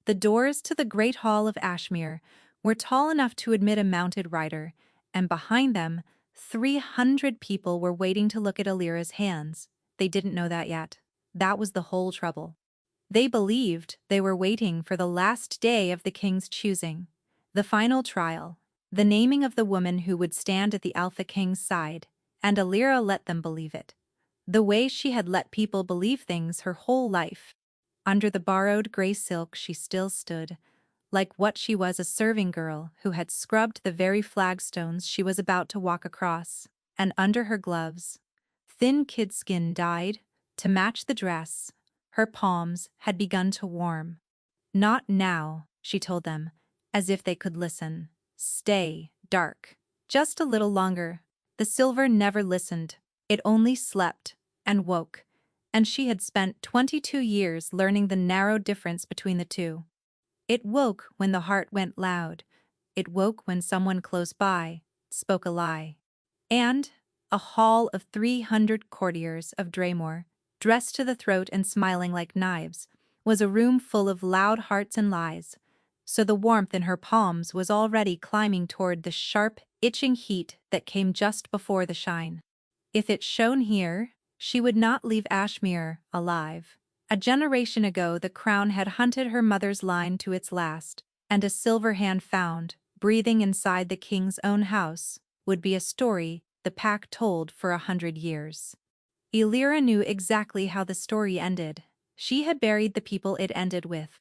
The doors to the Great Hall of Ashmere were tall enough to admit a mounted rider, and behind them, 300 people were waiting to look at Alira's hands. They didn't know that yet. That was the whole trouble. They believed they were waiting for the last day of the king's choosing, the final trial, the naming of the woman who would stand at the Alpha King's side, and Alira let them believe it. The way she had let people believe things her whole life. Under the borrowed gray silk she still stood, like what she was, a serving girl who had scrubbed the very flagstones she was about to walk across, and under her gloves, thin kid skin dyed to match the dress, her palms had begun to warm. "Not now," she told them, as if they could listen. "Stay, dark. Just a little longer." The silver never listened. It only slept and woke, and she had spent 22 years learning the narrow difference between the two. It woke when the heart went loud. It woke when someone close by spoke a lie. And a hall of 300 courtiers of Draymore, dressed to the throat and smiling like knives, was a room full of loud hearts and lies. So the warmth in her palms was already climbing toward the sharp, itching heat that came just before the shine. If it shone here, she would not leave Ashmere alive. A generation ago the crown had hunted her mother's line to its last, and a silver hand found, breathing inside the king's own house, would be a story the pack told for 100 years. Alira knew exactly how the story ended. She had buried the people it ended with.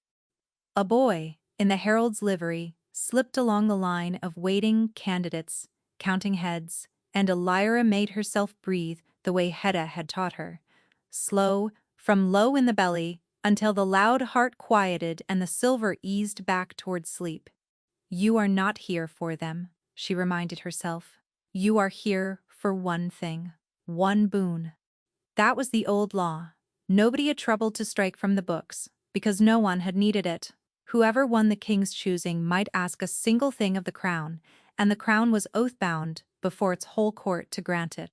A boy, in the herald's livery, slipped along the line of waiting candidates, counting heads, and Alira made herself breathe the way Hedda had taught her. Slow, from low in the belly, until the loud heart quieted and the silver eased back toward sleep. "You are not here for them," she reminded herself. "You are here for one thing, one boon." That was the old law. Nobody had troubled to strike from the books, because no one had needed it. Whoever won the king's choosing might ask a single thing of the crown, and the crown was oath-bound before its whole court to grant it.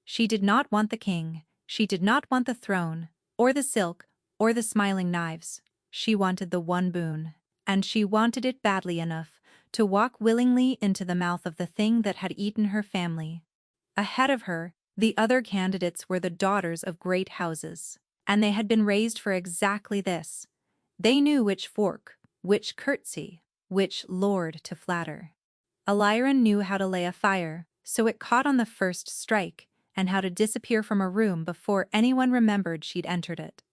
She did not want the king, she did not want the throne, or the silk, or the smiling knives. She wanted the one boon, and she wanted it badly enough to walk willingly into the mouth of the thing that had eaten her family. Ahead of her, the other candidates were the daughters of great houses, and they had been raised for exactly this. They knew which fork, which curtsy, which lord to flatter. Alira knew how to lay a fire, so it caught on the first strike, and how to disappear from a room before anyone remembered she'd entered it.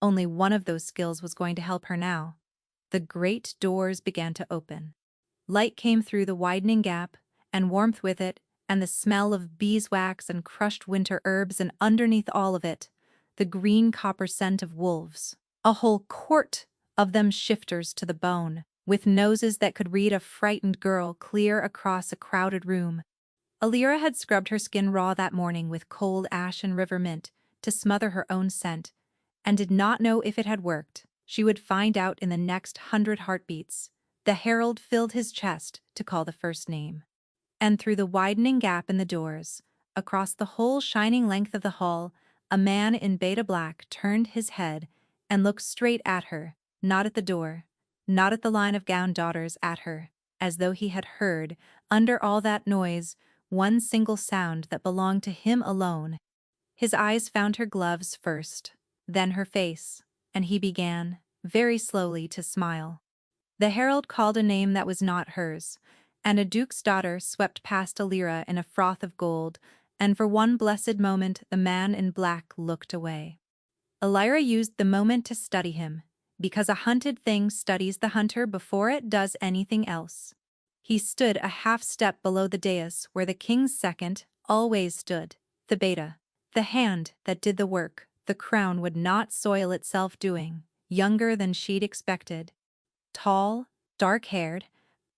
Only one of those skills was going to help her now. The great doors began to open. Light came through the widening gap, and warmth with it, and the smell of beeswax and crushed winter herbs, and underneath all of it, the green copper scent of wolves. A whole court of them, shifters to the bone, with noses that could read a frightened girl clear across a crowded room. Alira had scrubbed her skin raw that morning with cold ash and river mint to smother her own scent, and did not know if it had worked. She would find out in the next 100 heartbeats. The herald filled his chest to call the first name. And through the widening gap in the doors, across the whole shining length of the hall, a man in beta black turned his head and looked straight at her, not at the door, not at the line of gowned daughters, at her, as though he had heard, under all that noise, one single sound that belonged to him alone. His eyes found her gloves first, then her face, and he began, very slowly, to smile. The herald called a name that was not hers, and a duke's daughter swept past Alira in a froth of gold, and for one blessed moment the man in black looked away. Alira used the moment to study him, because a hunted thing studies the hunter before it does anything else. He stood a half step below the dais where the king's second always stood, the beta, the hand that did the work the crown would not soil itself doing, younger than she'd expected. Tall, dark-haired,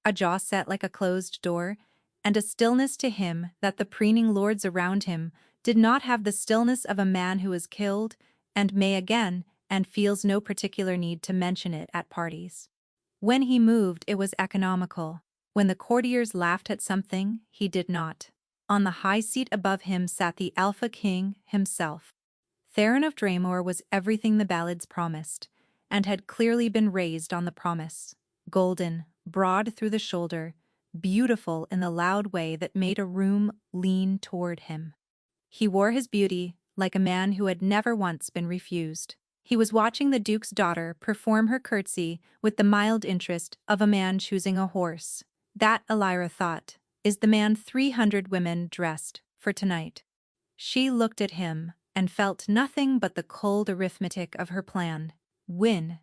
a jaw set like a closed door, and a stillness to him that the preening lords around him did not have, the stillness of a man who is killed and may again and feels no particular need to mention it at parties. When he moved, it was economical. When the courtiers laughed at something, he did not. On the high seat above him sat the Alpha King himself. Theron of Draymore was everything the ballads promised, and had clearly been raised on the promise. Golden, broad through the shoulder, beautiful in the loud way that made a room lean toward him. He wore his beauty like a man who had never once been refused. He was watching the Duke's daughter perform her curtsy with the mild interest of a man choosing a horse. That, Elira thought, is the man 300 women dressed for tonight. She looked at him and felt nothing but the cold arithmetic of her plan. Win,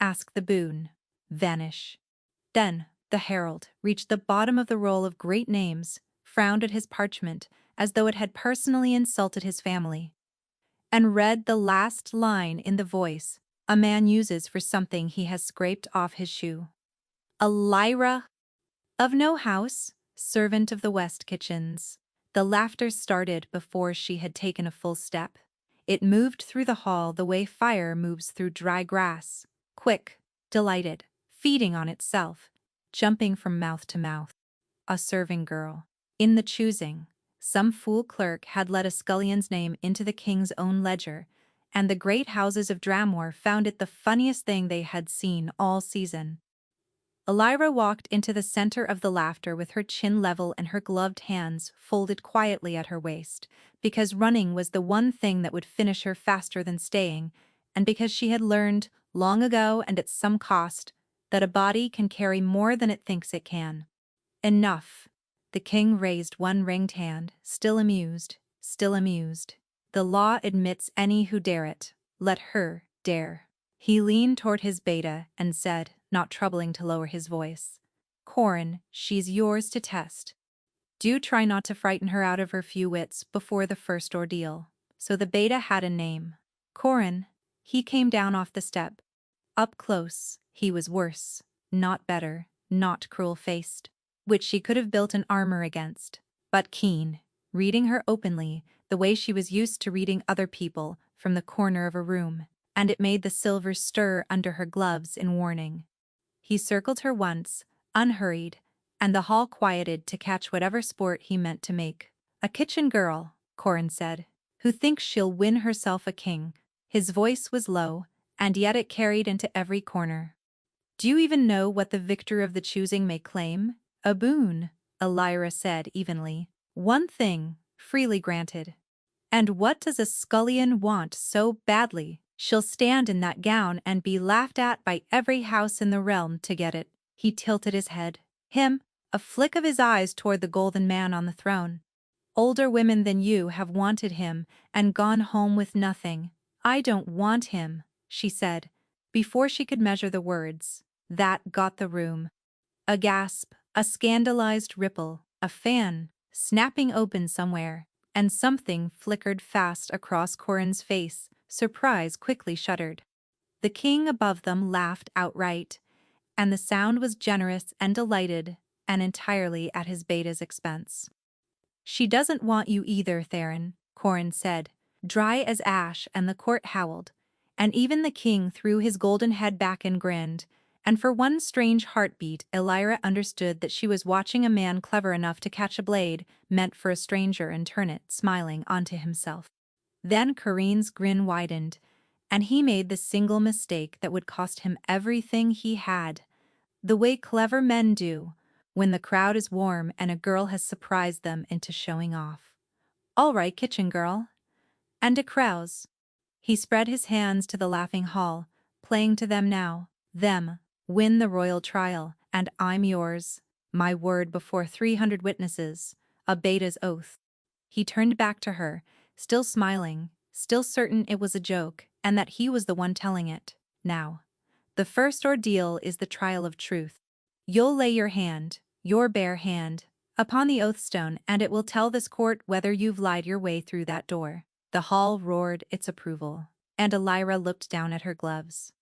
ask the boon, vanish. Then the herald reached the bottom of the roll of great names, frowned at his parchment as though it had personally insulted his family, and read the last line in the voice a man uses for something he has scraped off his shoe. Elira, of no house, servant of the West Kitchens. The laughter started before she had taken a full step. It moved through the hall the way fire moves through dry grass, quick, delighted, feeding on itself, jumping from mouth to mouth. A serving girl. In the choosing, some fool clerk had let a scullion's name into the king's own ledger, and the great houses of Dramore found it the funniest thing they had seen all season. Elira walked into the center of the laughter with her chin level and her gloved hands folded quietly at her waist, because running was the one thing that would finish her faster than staying, and because she had learned, long ago and at some cost, that a body can carry more than it thinks it can. Enough. The king raised one ringed hand, still amused, still amused. The law admits any who dare it. Let her dare. He leaned toward his beta and said, not troubling to lower his voice, Corin, she's yours to test. Do try not to frighten her out of her few wits before the first ordeal. So the beta had a name. Corin. He came down off the step. Up close, he was worse, not better, not cruel-faced, which she could have built an armor against, but keen, reading her openly, the way she was used to reading other people from the corner of a room, and it made the silver stir under her gloves in warning. He circled her once, unhurried, and the hall quieted to catch whatever sport he meant to make. A kitchen girl, Corin said, who thinks she'll win herself a king. His voice was low, and yet it carried into every corner. Do you even know what the victor of the choosing may claim? A boon, Elira said evenly. One thing, freely granted. And what does a scullion want so badly? She'll stand in that gown and be laughed at by every house in the realm to get it. He tilted his head. Him, a flick of his eyes toward the golden man on the throne. Older women than you have wanted him and gone home with nothing. I don't want him, she said, before she could measure the words. That got the room. A gasp, a scandalized ripple, a fan, snapping open somewhere, and something flickered fast across Corin's face. Surprise quickly shuddered. The king above them laughed outright, and the sound was generous and delighted, and entirely at his beta's expense. She doesn't want you either, Theron, Corin said, dry as ash, and the court howled, and even the king threw his golden head back and grinned, and for one strange heartbeat Elira understood that she was watching a man clever enough to catch a blade meant for a stranger and turn it, smiling, onto himself. Then Corin's grin widened, and he made the single mistake that would cost him everything he had. The way clever men do, when the crowd is warm and a girl has surprised them into showing off. All right, kitchen girl. And a Krause. He spread his hands to the laughing hall, playing to them now. Them, win the royal trial, and I'm yours. My word before 300 witnesses, a beta's oath. He turned back to her, still smiling, still certain it was a joke, and that he was the one telling it. Now, the first ordeal is the trial of truth. You'll lay your hand, your bare hand, upon the oathstone, and it will tell this court whether you've lied your way through that door. The hall roared its approval, and Elira looked down at her gloves.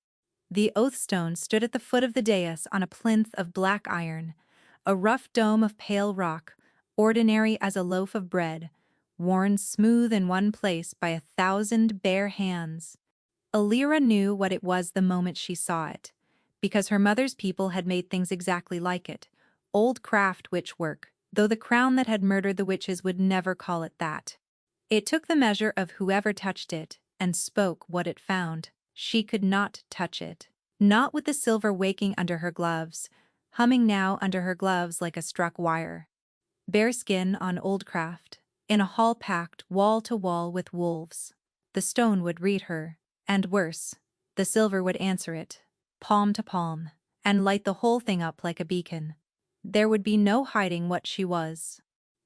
The oathstone stood at the foot of the dais on a plinth of black iron, a rough dome of pale rock, ordinary as a loaf of bread, worn smooth in one place by 1,000 bare hands. Elira knew what it was the moment she saw it, because her mother's people had made things exactly like it, old craft witch work, though the crown that had murdered the witches would never call it that. It took the measure of whoever touched it, and spoke what it found. She could not touch it. Not with the silver waking under her gloves, humming now under her gloves like a struck wire. Bare skin on old craft, in a hall packed wall to wall with wolves. The stone would read her, and worse, the silver would answer it, palm to palm, and light the whole thing up like a beacon. There would be no hiding what she was.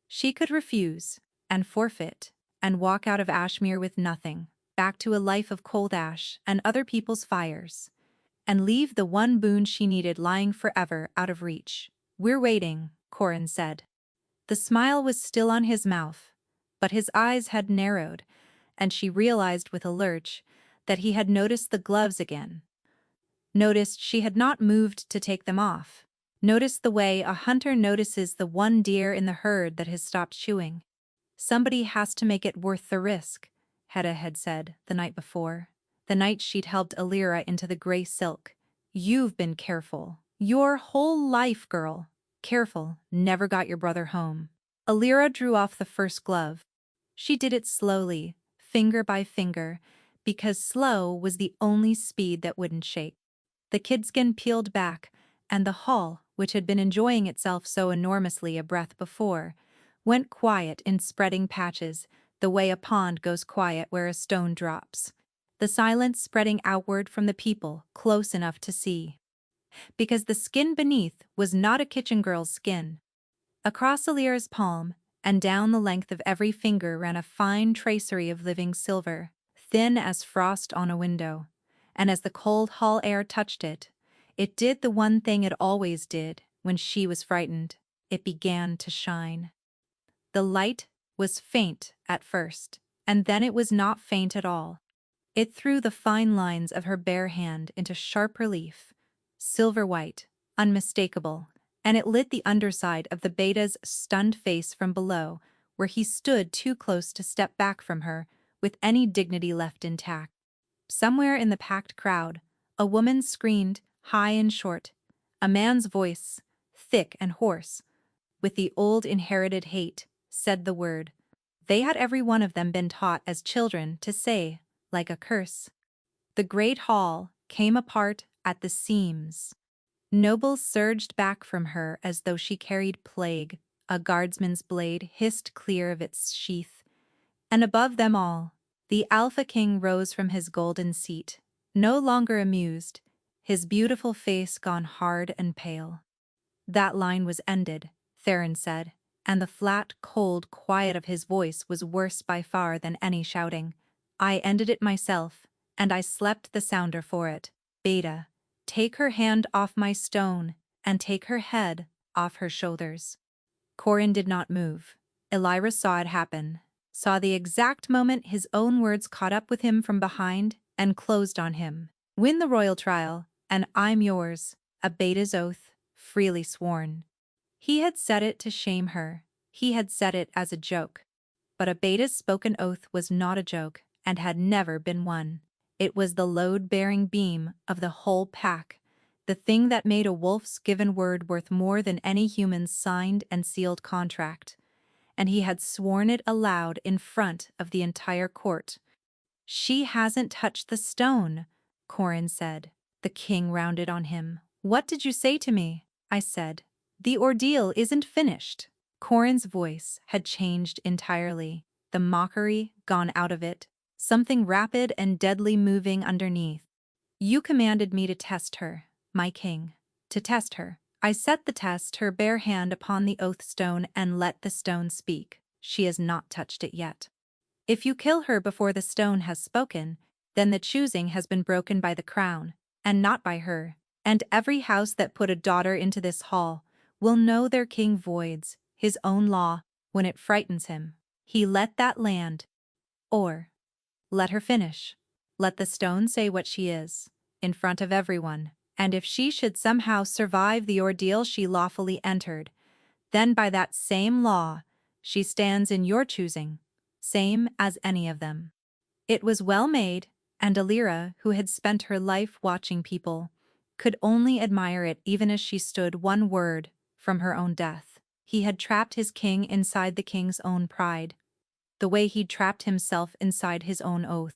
She could refuse, and forfeit, and walk out of Ashmere with nothing, back to a life of cold ash and other people's fires, and leave the one boon she needed lying forever out of reach. "We're waiting," Corin said. The smile was still on his mouth, but his eyes had narrowed, and she realized with a lurch that he had noticed the gloves again. Noticed she had not moved to take them off. Noticed the way a hunter notices the one deer in the herd that has stopped chewing. "Somebody has to make it worth the risk," Hedda had said the night before, the night she'd helped Alira into the gray silk. "You've been careful. Your whole life, girl. Careful, never got your brother home." Alira drew off the first glove. She did it slowly, finger by finger, because slow was the only speed that wouldn't shake. The kidskin peeled back, and the hall, which had been enjoying itself so enormously a breath before, went quiet in spreading patches, the way a pond goes quiet where a stone drops. The silence spreading outward from the people close enough to see. Because the skin beneath was not a kitchen girl's skin. Across Alira's palm, and down the length of every finger ran a fine tracery of living silver, thin as frost on a window. And as the cold hall air touched it, it did the one thing it always did when she was frightened. It began to shine. The light was faint at first, and then it was not faint at all. It threw the fine lines of her bare hand into sharp relief, silver white, unmistakable, and it lit the underside of the beta's stunned face from below, where he stood too close to step back from her with any dignity left intact. Somewhere in the packed crowd, a woman screamed, high and short, a man's voice, thick and hoarse, with the old inherited hate, said the word. They had every one of them been taught as children to say, like a curse. The great hall came apart at the seams. Nobles surged back from her as though she carried plague. A guardsman's blade hissed clear of its sheath. And above them all, the Alpha King rose from his golden seat, no longer amused, his beautiful face gone hard and pale. That line was ended, Theron said, and the flat, cold quiet of his voice was worse by far than any shouting. "I ended it myself, and I slept the sounder for it. Beta, take her hand off my stone, and take her head off her shoulders." Corin did not move. Elira saw it happen, saw the exact moment his own words caught up with him from behind and closed on him. "Win the royal trial, and I'm yours," a beta's oath, freely sworn. He had said it to shame her. He had said it as a joke. But a beta's spoken oath was not a joke, and had never been one. It was the load-bearing beam of the whole pack, the thing that made a wolf's given word worth more than any human's signed and sealed contract. And he had sworn it aloud in front of the entire court. "She hasn't touched the stone," Corin said. The king rounded on him. "What did you say to me?" I said. "The ordeal isn't finished." Corin's voice had changed entirely, the mockery gone out of it, something rapid and deadly moving underneath. "You commanded me to test her, my king. To test her. I set the test, her bare hand upon the oath stone, and let the stone speak. She has not touched it yet. If you kill her before the stone has spoken, then the choosing has been broken by the crown, and not by her, and every house that put a daughter into this hall will know their king voids his own law when it frightens him. He let that land. Or, let her finish. Let the stone say what she is, in front of everyone, and if she should somehow survive the ordeal she lawfully entered, then by that same law, she stands in your choosing, same as any of them." It was well made, and Alira, who had spent her life watching people, could only admire it even as she stood one word from her own death. He had trapped his king inside the king's own pride, the way he'd trapped himself inside his own oath.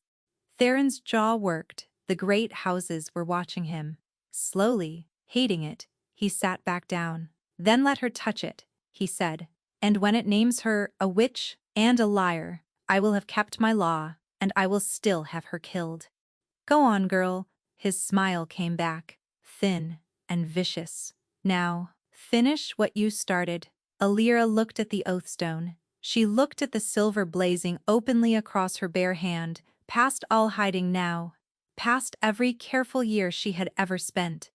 Theron's jaw worked, The great houses were watching him. Slowly, hating it, he sat back down. Then let her touch it, he said. And when it names her a witch and a liar, I will have kept my law, and I will still have her killed. Go on, girl. His smile came back, thin and vicious. Now, finish what you started. Alira looked at the oathstone. She looked at the silver blazing openly across her bare hand, past all hiding now, past every careful year she had ever spent.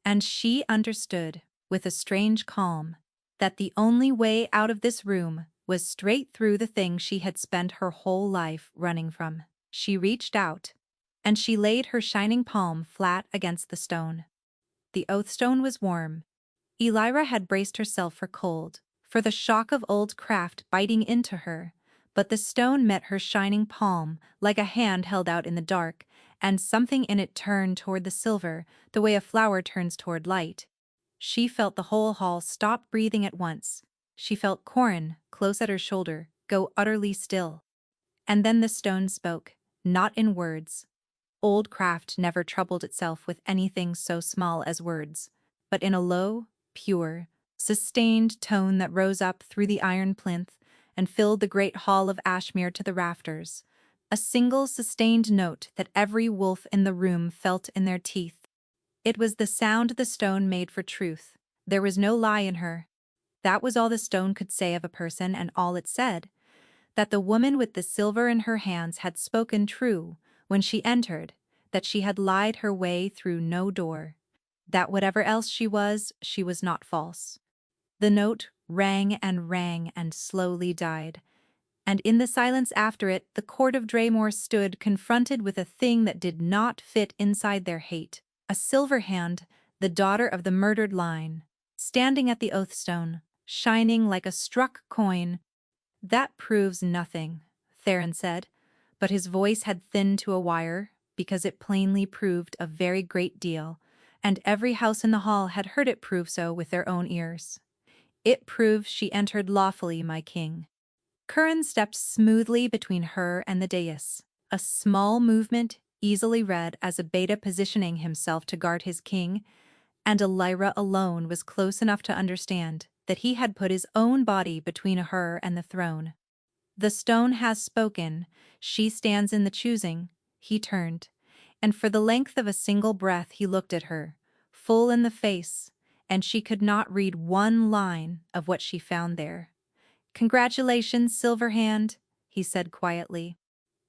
And she understood, with a strange calm, that the only way out of this room was straight through the thing she had spent her whole life running from. She reached out, and she laid her shining palm flat against the stone. The oathstone was warm. Elira had braced herself for cold, for the shock of old craft biting into her, but the stone met her shining palm like a hand held out in the dark, and something in it turned toward the silver, the way a flower turns toward light. She felt the whole hall stop breathing at once. She felt Corin, close at her shoulder, go utterly still. And then the stone spoke, not in words. Old craft never troubled itself with anything so small as words, but in a low, pure, sustained tone that rose up through the iron plinth and filled the great hall of Ashmere to the rafters. A single sustained note that every wolf in the room felt in their teeth. It was the sound the stone made for truth. There was no lie in her. That was all the stone could say of a person, and all it said. That the woman with the silver in her hands had spoken true when she entered, that she had lied her way through no door. That whatever else she was not false. The note rang and slowly died. And in the silence after it, the court of Draymore stood confronted with a thing that did not fit inside their hate. A silver hand, the daughter of the murdered line, standing at the oathstone, shining like a struck coin. That proves nothing, Theron said, but his voice had thinned to a wire because it plainly proved a very great deal, and every house in the hall had heard it prove so with their own ears. It proves she entered lawfully, my king. Curran stepped smoothly between her and the dais, a small movement easily read as a beta positioning himself to guard his king, and Elira alone was close enough to understand that he had put his own body between her and the throne. The stone has spoken, she stands in the choosing. He turned, and for the length of a single breath he looked at her, full in the face, and she could not read one line of what she found there. Congratulations, Silverhand, he said quietly.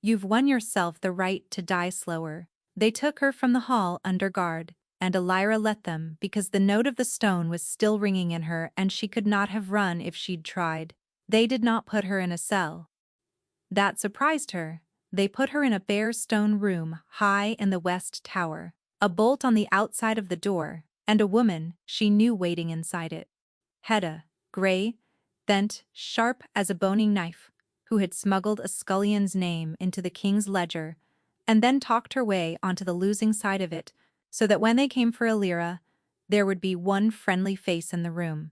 You've won yourself the right to die slower. They took her from the hall under guard, and Elira let them because the note of the stone was still ringing in her and she could not have run if she'd tried. They did not put her in a cell. That surprised her. They put her in a bare stone room high in the west tower, a bolt on the outside of the door, and a woman she knew waiting inside it. Hedda, gray, bent, sharp as a boning knife, who had smuggled a scullion's name into the king's ledger, and then talked her way onto the losing side of it, so that when they came for Elira, there would be one friendly face in the room.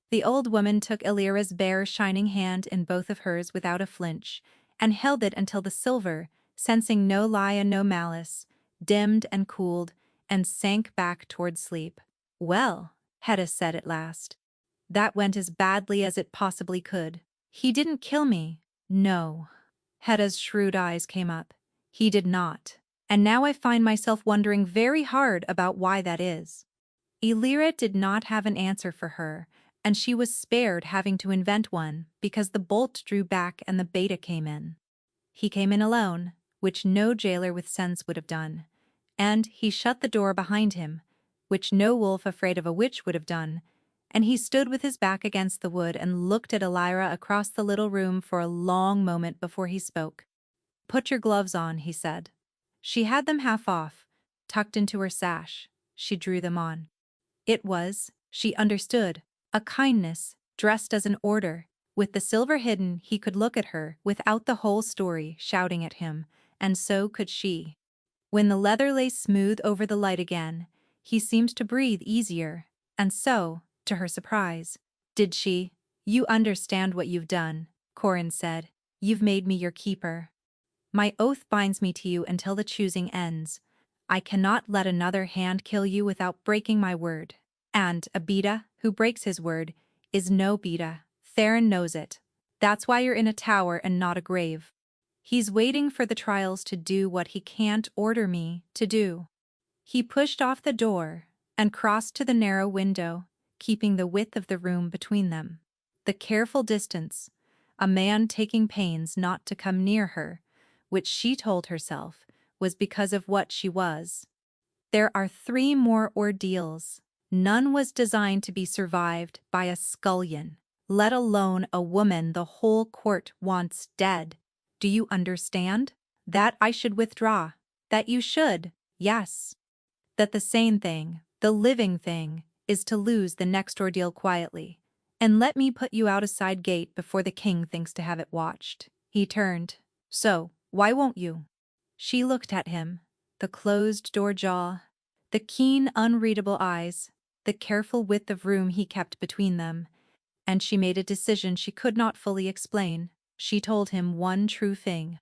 The old woman took Elira's bare, shining hand in both of hers without a flinch, and held it until the silver, sensing no lie and no malice, dimmed and cooled, and sank back toward sleep. Well, Hedda said at last. That went as badly as it possibly could. He didn't kill me. No. Hedda's shrewd eyes came up. He did not. And now I find myself wondering very hard about why that is. Elira did not have an answer for her, and she was spared having to invent one because the bolt drew back and the beta came in. He came in alone, which no jailer with sense would have done, and he shut the door behind him, which no wolf afraid of a witch would have done, and he stood with his back against the wood and looked at Elira across the little room for a long moment before he spoke. Put your gloves on, he said. She had them half off, tucked into her sash. She drew them on. It was, she understood, a kindness, dressed as an order. With the silver hidden, he could look at her without the whole story shouting at him, and so could she. When the leather lay smooth over the light again, he seemed to breathe easier, and so, to her surprise, did she? You understand what you've done, Corin said. You've made me your keeper. My oath binds me to you until the choosing ends. I cannot let another hand kill you without breaking my word. And a beta who breaks his word is no beta. Theron knows it. That's why you're in a tower and not a grave. He's waiting for the trials to do what he can't order me to do. He pushed off the door and crossed to the narrow window, keeping the width of the room between them. The careful distance, a man taking pains not to come near her, which she told herself was because of what she was. There are 3 more ordeals. None was designed to be survived by a scullion, let alone a woman the whole court wants dead. Do you understand? That I should withdraw. That you should, yes. That the sane thing, the living thing, is to lose the next ordeal quietly. And let me put you out a side gate before the king thinks to have it watched. He turned. So, why won't you? She looked at him, the closed-door jaw, the keen, unreadable eyes, the careful width of room he kept between them, and she made a decision she could not fully explain. She told him one true thing.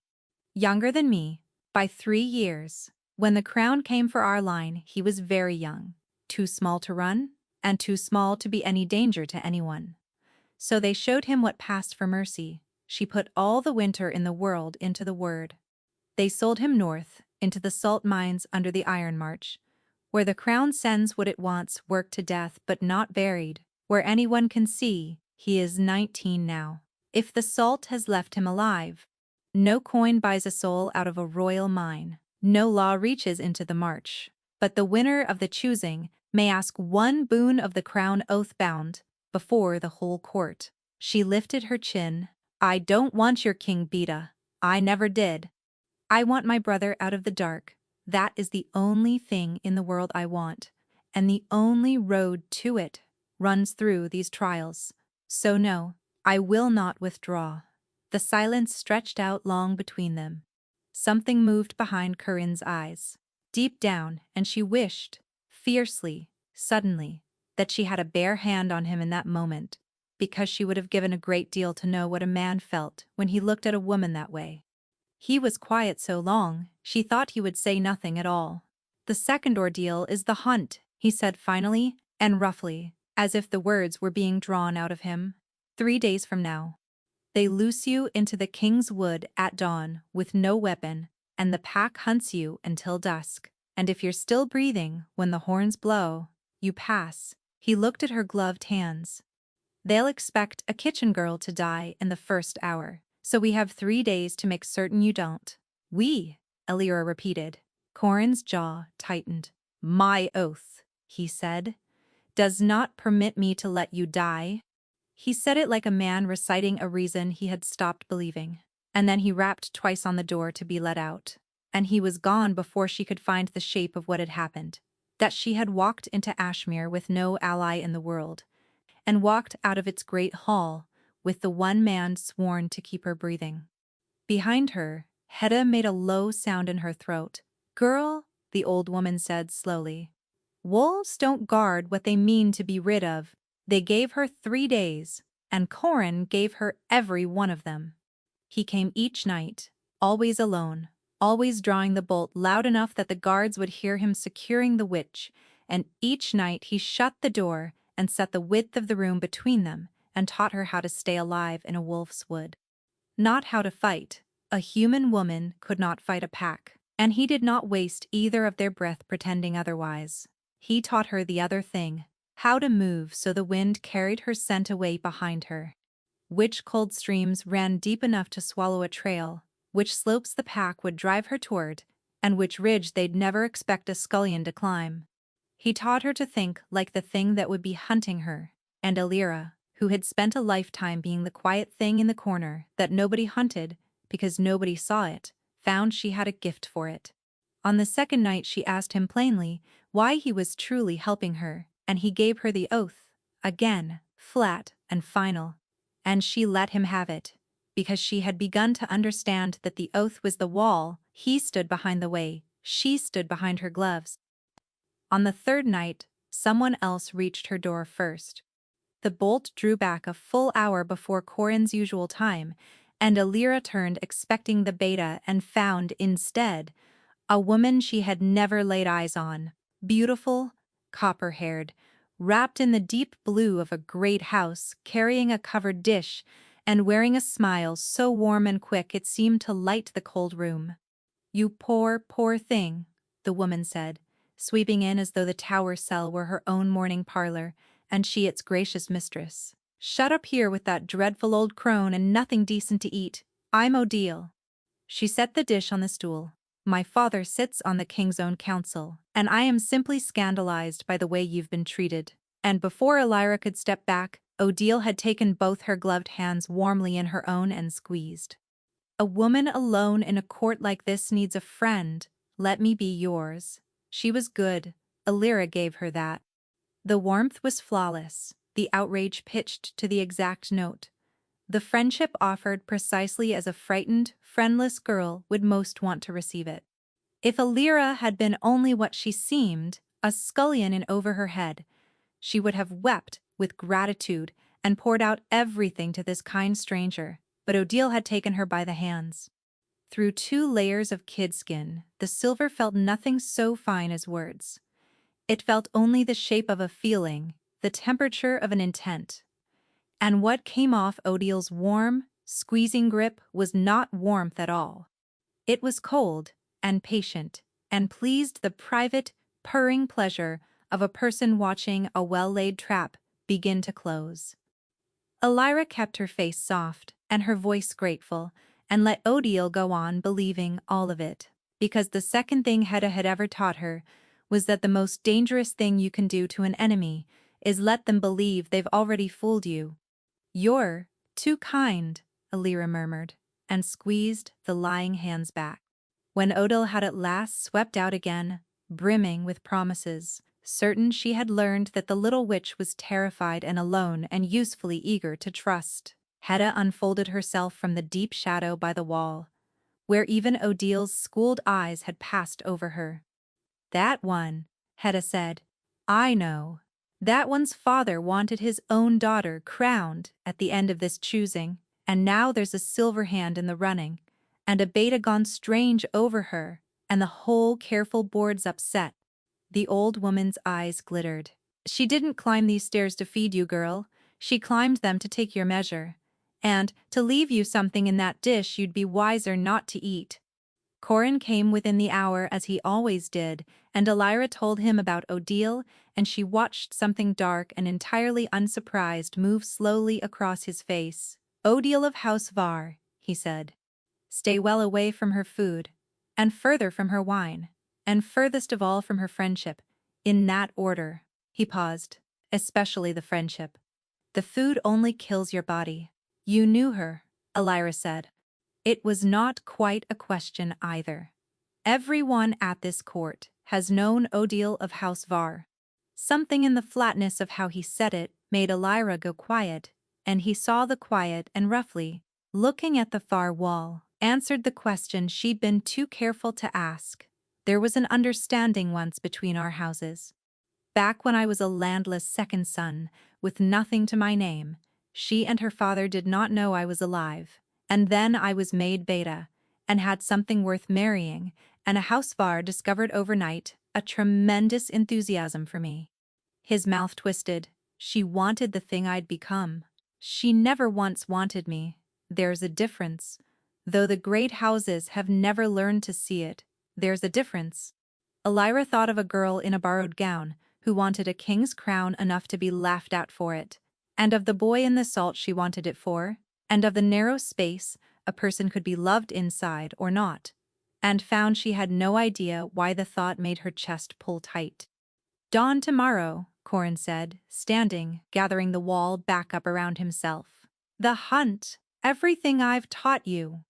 Younger than me, by 3 years. When the crown came for our line, he was very young, too small to run, and too small to be any danger to anyone. So they showed him what passed for mercy. She put all the winter in the world into the word. They sold him north, into the salt mines under the Iron March, where the crown sends what it wants worked to death but not buried, where anyone can see he is 19 now. If the salt has left him alive, no coin buys a soul out of a royal mine, no law reaches into the march. But the winner of the choosing may ask one boon of the crown oath-bound, before the whole court. She lifted her chin. I don't want your king, Beta. I never did. I want my brother out of the dark. That is the only thing in the world I want, and the only road to it runs through these trials. So no, I will not withdraw. The silence stretched out long between them. Something moved behind Corinne's eyes, deep down, and she wished, fiercely, suddenly, that she had a bare hand on him in that moment, because she would have given a great deal to know what a man felt when he looked at a woman that way. He was quiet so long, she thought he would say nothing at all. The second ordeal is the hunt, he said finally, and roughly, as if the words were being drawn out of him. 3 days from now. They loose you into the king's wood at dawn with no weapon, and the pack hunts you until dusk. And if you're still breathing when the horns blow, you pass. He looked at her gloved hands. They'll expect a kitchen girl to die in the first hour, so we have 3 days to make certain you don't. We, Elira repeated. Corin's jaw tightened. My oath, he said, does not permit me to let you die. He said it like a man reciting a reason he had stopped believing, and then he rapped twice on the door to be let out. And he was gone before she could find the shape of what had happened, that she had walked into Ashmere with no ally in the world, and walked out of its great hall with the one man sworn to keep her breathing. Behind her, Hedda made a low sound in her throat. Girl, the old woman said slowly, wolves don't guard what they mean to be rid of. They gave her 3 days, and Corin gave her every one of them. He came each night, always alone, always drawing the bolt loud enough that the guards would hear him securing the witch, and each night he shut the door and set the width of the room between them and taught her how to stay alive in a wolf's wood. Not how to fight. A human woman could not fight a pack, and he did not waste either of their breath pretending otherwise. He taught her the other thing, how to move so the wind carried her scent away behind her. Which cold streams ran deep enough to swallow a trail, which slopes the pack would drive her toward, and which ridge they'd never expect a scullion to climb. He taught her to think like the thing that would be hunting her, and Elira, who had spent a lifetime being the quiet thing in the corner that nobody hunted because nobody saw it, found she had a gift for it. On the second night she asked him plainly why he was truly helping her, and he gave her the oath, again, flat and final. And she let him have it, because she had begun to understand that the oath was the wall. He stood behind the way, she stood behind her gloves. On the third night, someone else reached her door first. The bolt drew back a full hour before Corin's usual time, and Elira turned expecting the beta and found, instead, A woman she had never laid eyes on, beautiful, copper-haired, wrapped in the deep blue of a great house, carrying a covered dish, and wearing a smile so warm and quick it seemed to light the cold room. "You poor, poor thing," the woman said, sweeping in as though the tower cell were her own morning parlor, and she its gracious mistress. "Shut up here with that dreadful old crone and nothing decent to eat. I'm Odile." She set the dish on the stool. "My father sits on the king's own council, and I am simply scandalized by the way you've been treated." And before Elira could step back, Odile had taken both her gloved hands warmly in her own and squeezed. "A woman alone in a court like this needs a friend. Let me be yours." She was good. Elira gave her that. The warmth was flawless, the outrage pitched to the exact note. The friendship offered precisely as a frightened, friendless girl would most want to receive it. If Elira had been only what she seemed, a scullion in over her head, she would have wept with gratitude and poured out everything to this kind stranger, but Odile had taken her by the hands. Through 2 layers of kid skin, the silver felt nothing so fine as words. It felt only the shape of a feeling, the temperature of an intent. And what came off Odile's warm, squeezing grip was not warmth at all. It was cold and patient, and pleased the private, purring pleasure of a person watching a well-laid trap begin to close. Elira kept her face soft and her voice grateful, and let Odile go on believing all of it, because the second thing Hedda had ever taught her was that the most dangerous thing you can do to an enemy is let them believe they've already fooled you. "You're too kind," Elira murmured, and squeezed the lying hands back. When Odile had at last swept out again, brimming with promises, certain she had learned that the little witch was terrified and alone and usefully eager to trust, Hedda unfolded herself from the deep shadow by the wall, where even Odile's schooled eyes had passed over her. "That one," Hedda said. "I know. That one's father wanted his own daughter crowned at the end of this choosing, and now there's a silver hand in the running, and a beta gone strange over her, and the whole careful board's upset." The old woman's eyes glittered. "She didn't climb these stairs to feed you, girl. She climbed them to take your measure. And to leave you something in that dish you'd be wiser not to eat." Corin came within the hour as he always did, and Elira told him about Odile, and she watched something dark and entirely unsurprised move slowly across his face. "Odile of House Var," he said. "Stay well away from her food, and further from her wine, and furthest of all from her friendship. In that order." He paused. "Especially the friendship. The food only kills your body." "You knew her," Elira said. It was not quite a question either. Everyone at this court has known Odile of House Var. Something in the flatness of how he said it made Elira go quiet, and he saw the quiet and roughly, looking at the far wall, answered the question she'd been too careful to ask. "There was an understanding once between our houses. Back when I was a landless second son, with nothing to my name, she and her father did not know I was alive. And then I was made beta, and had something worth marrying, and a house var discovered overnight a tremendous enthusiasm for me." His mouth twisted. "She wanted the thing I'd become. She never once wanted me. There's a difference. Though the great houses have never learned to see it, there's a difference." Elira thought of a girl in a borrowed gown who wanted a king's crown enough to be laughed at for it, and of the boy in the salt she wanted it for, and of the narrow space a person could be loved inside or not, and found she had no idea why the thought made her chest pull tight. "Dawn tomorrow," Corin said, standing, gathering the wall back up around himself. "The hunt, everything I've taught you."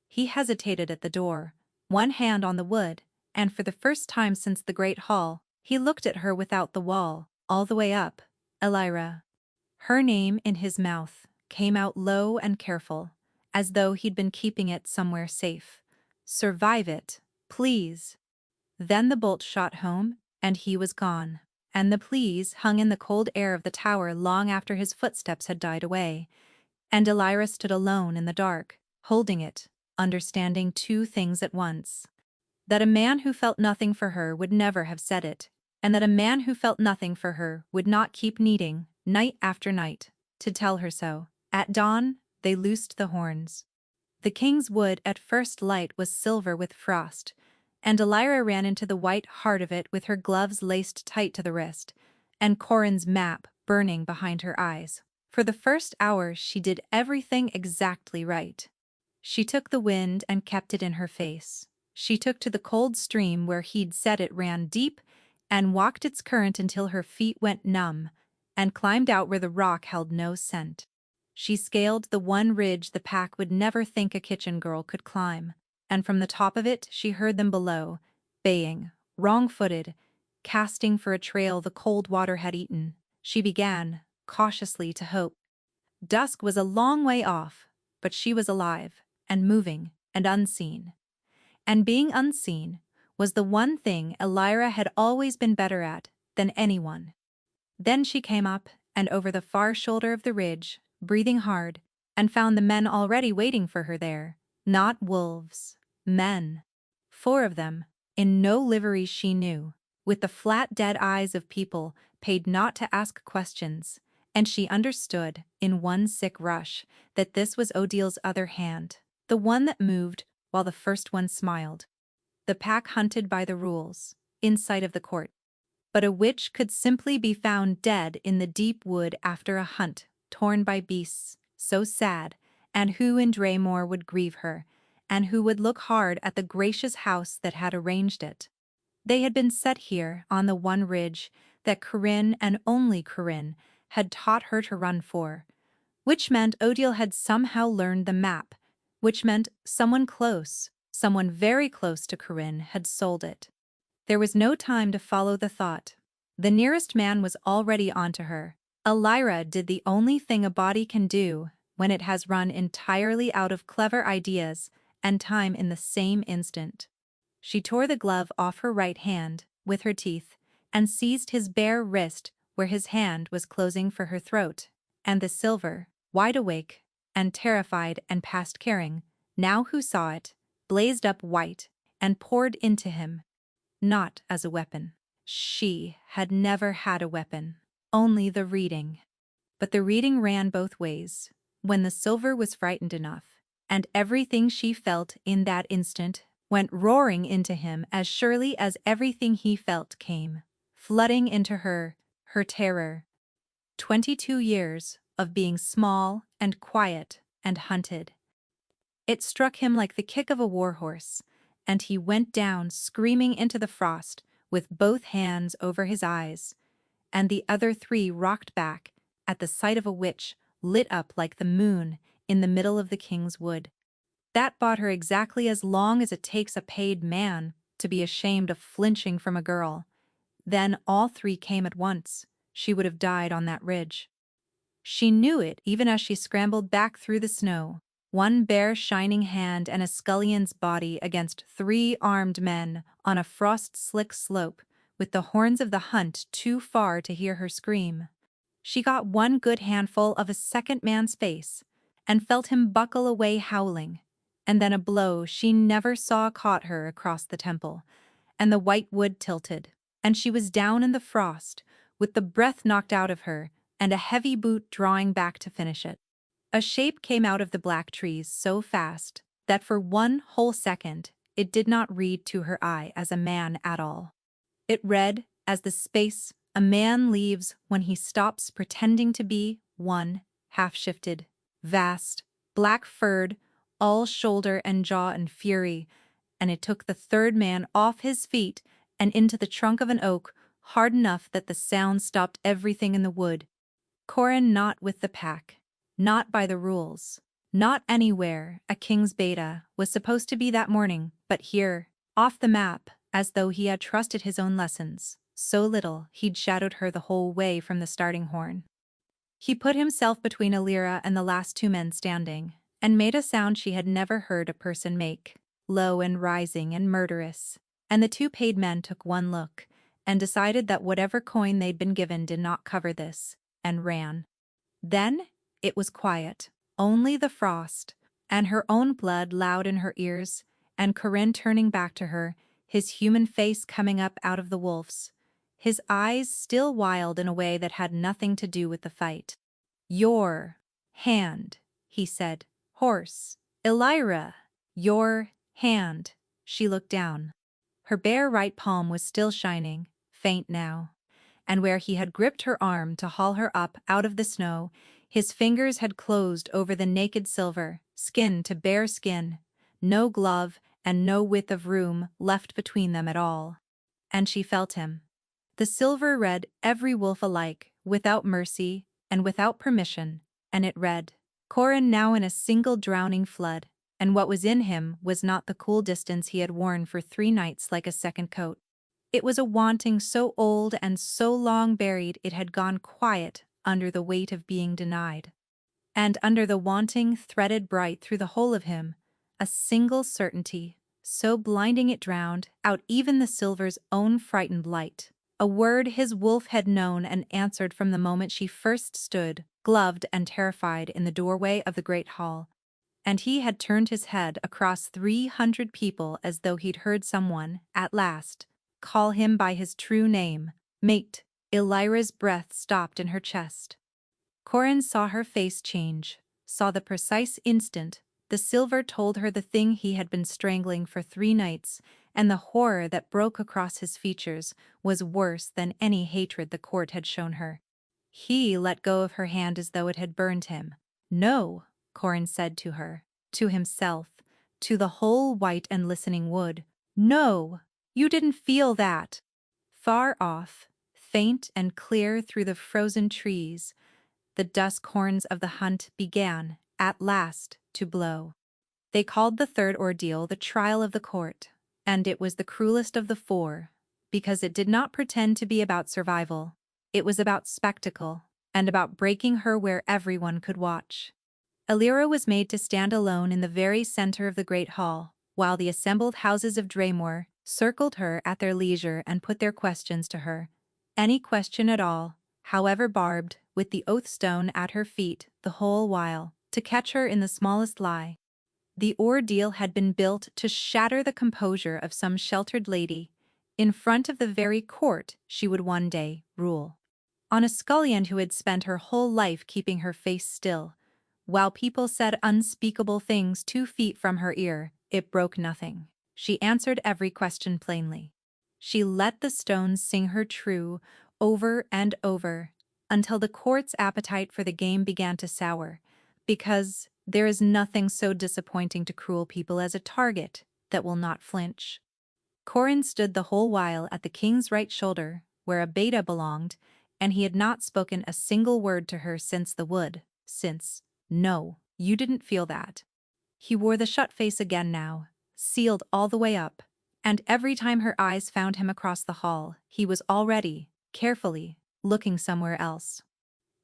He hesitated at the door, one hand on the wood, and for the first time since the great hall, he looked at her without the wall, all the way up. Elira. Her name in his mouth came out low and careful, as though he'd been keeping it somewhere safe. "Survive it, please." Then the bolt shot home, and he was gone, and the please hung in the cold air of the tower long after his footsteps had died away, and Elira stood alone in the dark, holding it, understanding 2 things at once. that a man who felt nothing for her would never have said it, and that a man who felt nothing for her would not keep needing, night after night, to tell her so. At dawn, they loosed the horns. The king's wood at first light was silver with frost, and Elira ran into the white heart of it with her gloves laced tight to the wrist, and Corin's map burning behind her eyes. For the first hour she did everything exactly right. She took the wind and kept it in her face. She took to the cold stream where he'd said it ran deep and walked its current until her feet went numb, and climbed out where the rock held no scent. She scaled the one ridge the pack would never think a kitchen girl could climb, and from the top of it she heard them below, baying, wrong-footed, casting for a trail the cold water had eaten. She began, cautiously, to hope. Dusk was a long way off, but she was alive, and moving, and unseen. And being unseen was the one thing Elira had always been better at than anyone. Then she came up and over the far shoulder of the ridge, breathing hard, and found the men already waiting for her there. Not wolves, men. 4 of them, in no livery she knew, with the flat dead eyes of people paid not to ask questions, and she understood, in one sick rush, that this was Odile's other hand, the one that moved while the first one smiled. The pack hunted by the rules, in sight of the court. But a witch could simply be found dead in the deep wood after a hunt, torn by beasts, so sad, and who in Draymore would grieve her, and who would look hard at the gracious house that had arranged it. They had been set here on the one ridge that Corinne and only Corinne had taught her to run for, which meant Odile had somehow learned the map, which meant someone close, someone very close to Corinne had sold it. There was no time to follow the thought. The nearest man was already onto her. Elira did the only thing a body can do when it has run entirely out of clever ideas and time in the same instant. She tore the glove off her right hand with her teeth and seized his bare wrist where his hand was closing for her throat, and the silver, wide awake and terrified and past caring, now who saw it, blazed up white and poured into him. Not as a weapon. She had never had a weapon, only the reading. But the reading ran both ways, when the silver was frightened enough, and everything she felt in that instant went roaring into him as surely as everything he felt came, flooding into her, her terror. 22 years of being small and quiet and hunted. It struck him like the kick of a warhorse, and he went down screaming into the frost with both hands over his eyes, and the other 3 rocked back at the sight of a witch lit up like the moon in the middle of the king's wood. That bought her exactly as long as it takes a paid man to be ashamed of flinching from a girl. Then all 3 came at once. She would have died on that ridge. She knew it even as she scrambled back through the snow, one bare shining hand and a scullion's body against 3 armed men on a frost-slick slope, with the horns of the hunt too far to hear her scream. She got one good handful of a second man's face, and felt him buckle away howling, and then a blow she never saw caught her across the temple, and the white wood tilted, and she was down in the frost, with the breath knocked out of her, and a heavy boot drawing back to finish it. A shape came out of the black trees so fast that for one whole second it did not read to her eye as a man at all. It read as the space a man leaves when he stops pretending to be one, half-shifted, vast, black-furred, all shoulder and jaw and fury, and it took the 3rd man off his feet and into the trunk of an oak hard enough that the sound stopped everything in the wood. Corin not with the pack. Not by the rules. Not anywhere a king's beta was supposed to be that morning, but here, off the map, as though he had trusted his own lessons, so little he'd shadowed her the whole way from the starting horn. He put himself between Elira and the last 2 men standing, and made a sound she had never heard a person make, low and rising and murderous, and the 2 paid men took one look, and decided that whatever coin they'd been given did not cover this, and ran. Then it was quiet, only the frost, and her own blood loud in her ears, and Corinne turning back to her, his human face coming up out of the wolf's, his eyes still wild in a way that had nothing to do with the fight. "Your hand," he said, hoarse. "Elira, your hand." She looked down. Her bare right palm was still shining, faint now, and where he had gripped her arm to haul her up out of the snow, his fingers had closed over the naked silver, skin to bare skin, no glove and no width of room left between them at all. And she felt him. The silver read every wolf alike, without mercy and without permission, and it read, "Corin now in a single drowning flood," and what was in him was not the cool distance he had worn for 3 nights like a second coat. It was a wanting so old and so long buried it had gone quiet under the weight of being denied. And under the wanting threaded bright through the whole of him, a single certainty, so blinding it drowned out even the silver's own frightened light. A word his wolf had known and answered from the moment she first stood, gloved and terrified, in the doorway of the great hall. And he had turned his head across 300 people as though he'd heard someone, at last, call him by his true name, Mate. Elira's breath stopped in her chest. Corin saw her face change, saw the precise instant the silver told her the thing he had been strangling for 3 nights, and the horror that broke across his features was worse than any hatred the court had shown her. He let go of her hand as though it had burned him. "No," Corin said to her, to himself, to the whole white and listening wood. "No, you didn't feel that." Far off, faint and clear through the frozen trees, the dusk horns of the hunt began, at last, to blow. They called the third ordeal the trial of the court, and it was the cruelest of the 4, because it did not pretend to be about survival. It was about spectacle, and about breaking her where everyone could watch. Elira was made to stand alone in the very center of the great hall, while the assembled houses of Draymore circled her at their leisure and put their questions to her. Any question at all, however barbed, with the oath stone at her feet the whole while, to catch her in the smallest lie. The ordeal had been built to shatter the composure of some sheltered lady, in front of the very court she would one day rule. On a scullion who had spent her whole life keeping her face still, while people said unspeakable things 2 feet from her ear, it broke nothing. She answered every question plainly. She let the stones sing her true over and over, until the court's appetite for the game began to sour, because there is nothing so disappointing to cruel people as a target that will not flinch. Corin stood the whole while at the king's right shoulder, where a beta belonged, and he had not spoken a single word to her since the wood, since, "No, you didn't feel that." He wore the shut face again now, sealed all the way up, and every time her eyes found him across the hall, he was already, carefully, looking somewhere else.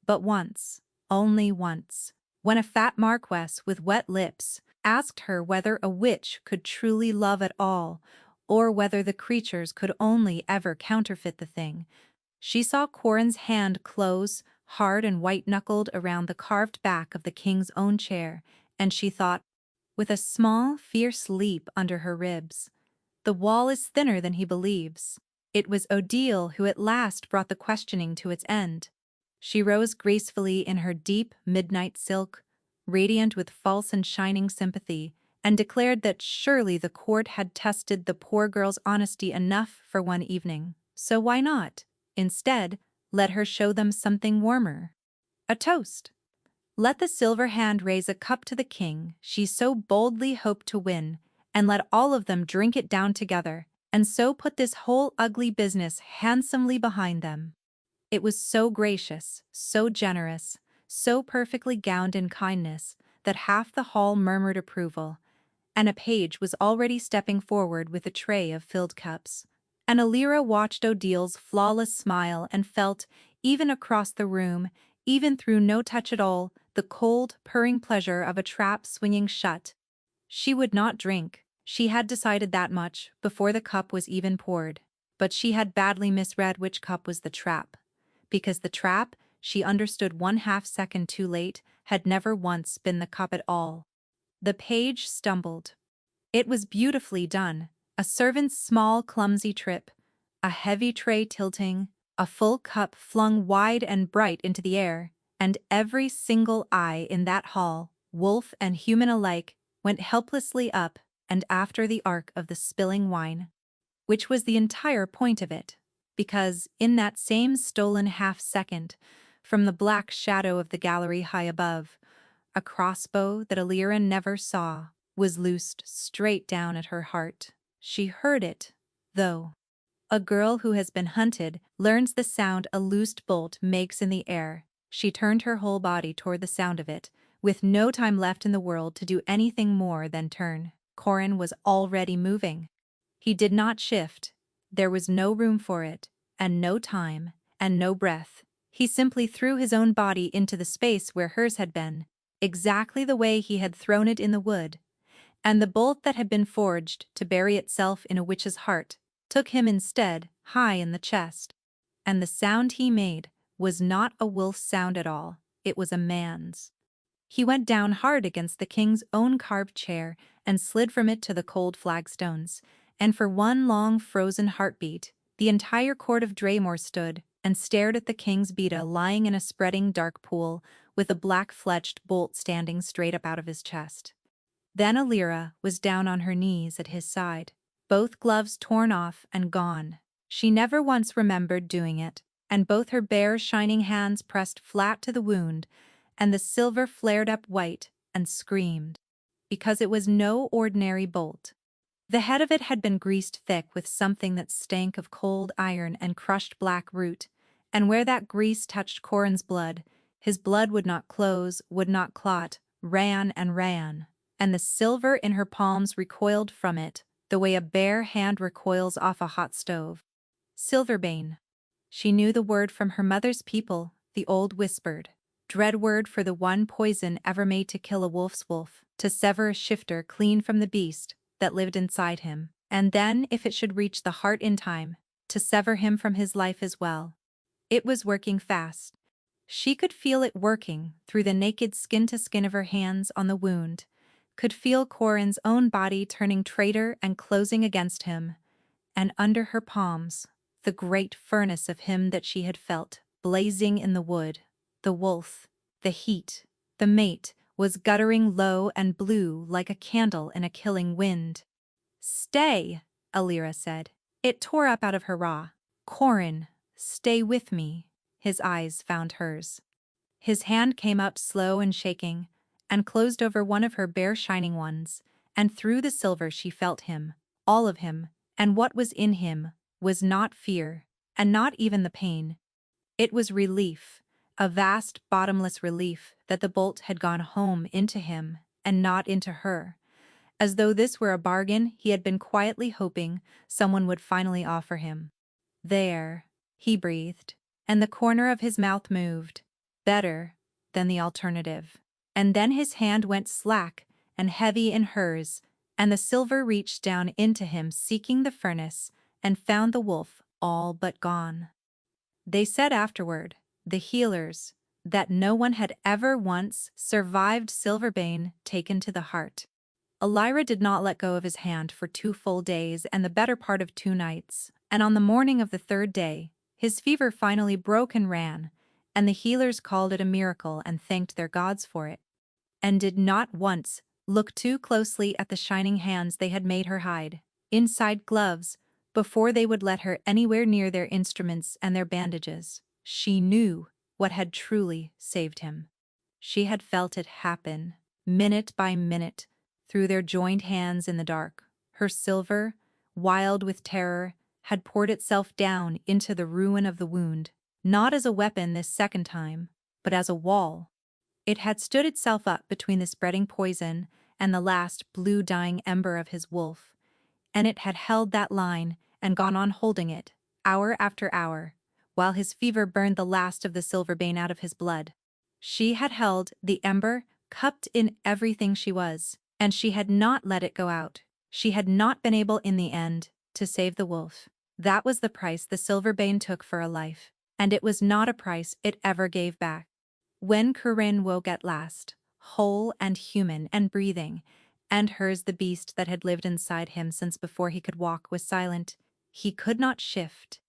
But once, only once, when a fat marquess with wet lips asked her whether a witch could truly love at all, or whether the creatures could only ever counterfeit the thing, she saw Corin's hand close, hard and white-knuckled, around the carved back of the king's own chair, and she thought, with a small, fierce leap under her ribs, "The wall is thinner than he believes." It was Odile who at last brought the questioning to its end. She rose gracefully in her deep midnight silk, radiant with false and shining sympathy, and declared that surely the court had tested the poor girl's honesty enough for one evening, so why not, instead, let her show them something warmer? A toast. Let the silver hand raise a cup to the king she so boldly hoped to win, and let all of them drink it down together, and so put this whole ugly business handsomely behind them. It was so gracious, so generous, so perfectly gowned in kindness, that half the hall murmured approval, and a page was already stepping forward with a tray of filled cups. And Elira watched Odile's flawless smile and felt, even across the room, even through no touch at all, the cold, purring pleasure of a trap swinging shut. She would not drink, she had decided that much before the cup was even poured, but she had badly misread which cup was the trap. Because the trap, she understood 1/2 second too late, had never once been the cup at all. The page stumbled. It was beautifully done, A servant's small, clumsy trip, a heavy tray tilting, a full cup flung wide and bright into the air, and every single eye in that hall, wolf and human alike, went helplessly up and after the arc of the spilling wine. Which was the entire point of it, because, in that same stolen half-second, from the black shadow of the gallery high above, a crossbow that Alira never saw was loosed straight down at her heart. She heard it, though. A girl who has been hunted learns the sound a loosed bolt makes in the air. She turned her whole body toward the sound of it, with no time left in the world to do anything more than turn. Corin was already moving. He did not shift. There was no room for it, and no time, and no breath. He simply threw his own body into the space where hers had been, exactly the way he had thrown it in the wood. And the bolt that had been forged to bury itself in a witch's heart took him instead high in the chest. And the sound he made was not a wolf's sound at all, it was a man's. He went down hard against the king's own carved chair and slid from it to the cold flagstones, and for one long frozen heartbeat, the entire court of Draymore stood and stared at the king's beta lying in a spreading dark pool with a black-fletched bolt standing straight up out of his chest. Then Alira was down on her knees at his side, both gloves torn off and gone. She never once remembered doing it, and both her bare shining hands pressed flat to the wound, and the silver flared up white and screamed. Because it was no ordinary bolt. The head of it had been greased thick with something that stank of cold iron and crushed black root, and where that grease touched Corin's blood, his blood would not close, would not clot, ran and ran, and the silver in her palms recoiled from it, the way a bare hand recoils off a hot stove. Silverbane. She knew the word from her mother's people, the old whispered. Dread word for the one poison ever made to kill a wolf's wolf, to sever a shifter clean from the beast that lived inside him, and then, if it should reach the heart in time, to sever him from his life as well. It was working fast. She could feel it working through the naked skin to skin of her hands on the wound, could feel Corin's own body turning traitor and closing against him, and under her palms, the great furnace of him that she had felt, blazing in the wood. The wolf, the heat, the mate, was guttering low and blue like a candle in a killing wind. "Stay," Alira said. It tore up out of her raw. "Corin, stay with me." His eyes found hers. His hand came up slow and shaking, and closed over one of her bare shining ones, and through the silver she felt him, all of him, and what was in him was not fear, and not even the pain. It was relief. A vast, bottomless relief that the bolt had gone home into him and not into her, as though this were a bargain he had been quietly hoping someone would finally offer him. "There," he breathed, and the corner of his mouth moved. Better than the alternative. And then his hand went slack and heavy in hers, and the silver reached down into him seeking the furnace and found the wolf all but gone. They said afterward, the healers, that no one had ever once survived Silverbane taken to the heart. Alira did not let go of his hand for 2 full days and the better part of 2 nights, and on the morning of the 3rd day, his fever finally broke and ran, and the healers called it a miracle and thanked their gods for it, and did not once look too closely at the shining hands they had made her hide, inside gloves, before they would let her anywhere near their instruments and their bandages. She knew what had truly saved him. She had felt it happen, minute by minute, through their joined hands in the dark. Her silver, wild with terror, had poured itself down into the ruin of the wound, not as a weapon this second time, but as a wall. It had stood itself up between the spreading poison and the last blue dying ember of his wolf, and it had held that line and gone on holding it, hour after hour, while his fever burned the last of the Silverbane out of his blood. She had held the ember cupped in everything she was, and she had not let it go out. She had not been able in the end to save the wolf. That was the price the Silverbane took for a life, and it was not a price it ever gave back. When Corinne woke at last, whole and human and breathing, and hers the beast that had lived inside him since before he could walk was silent. He could not shift.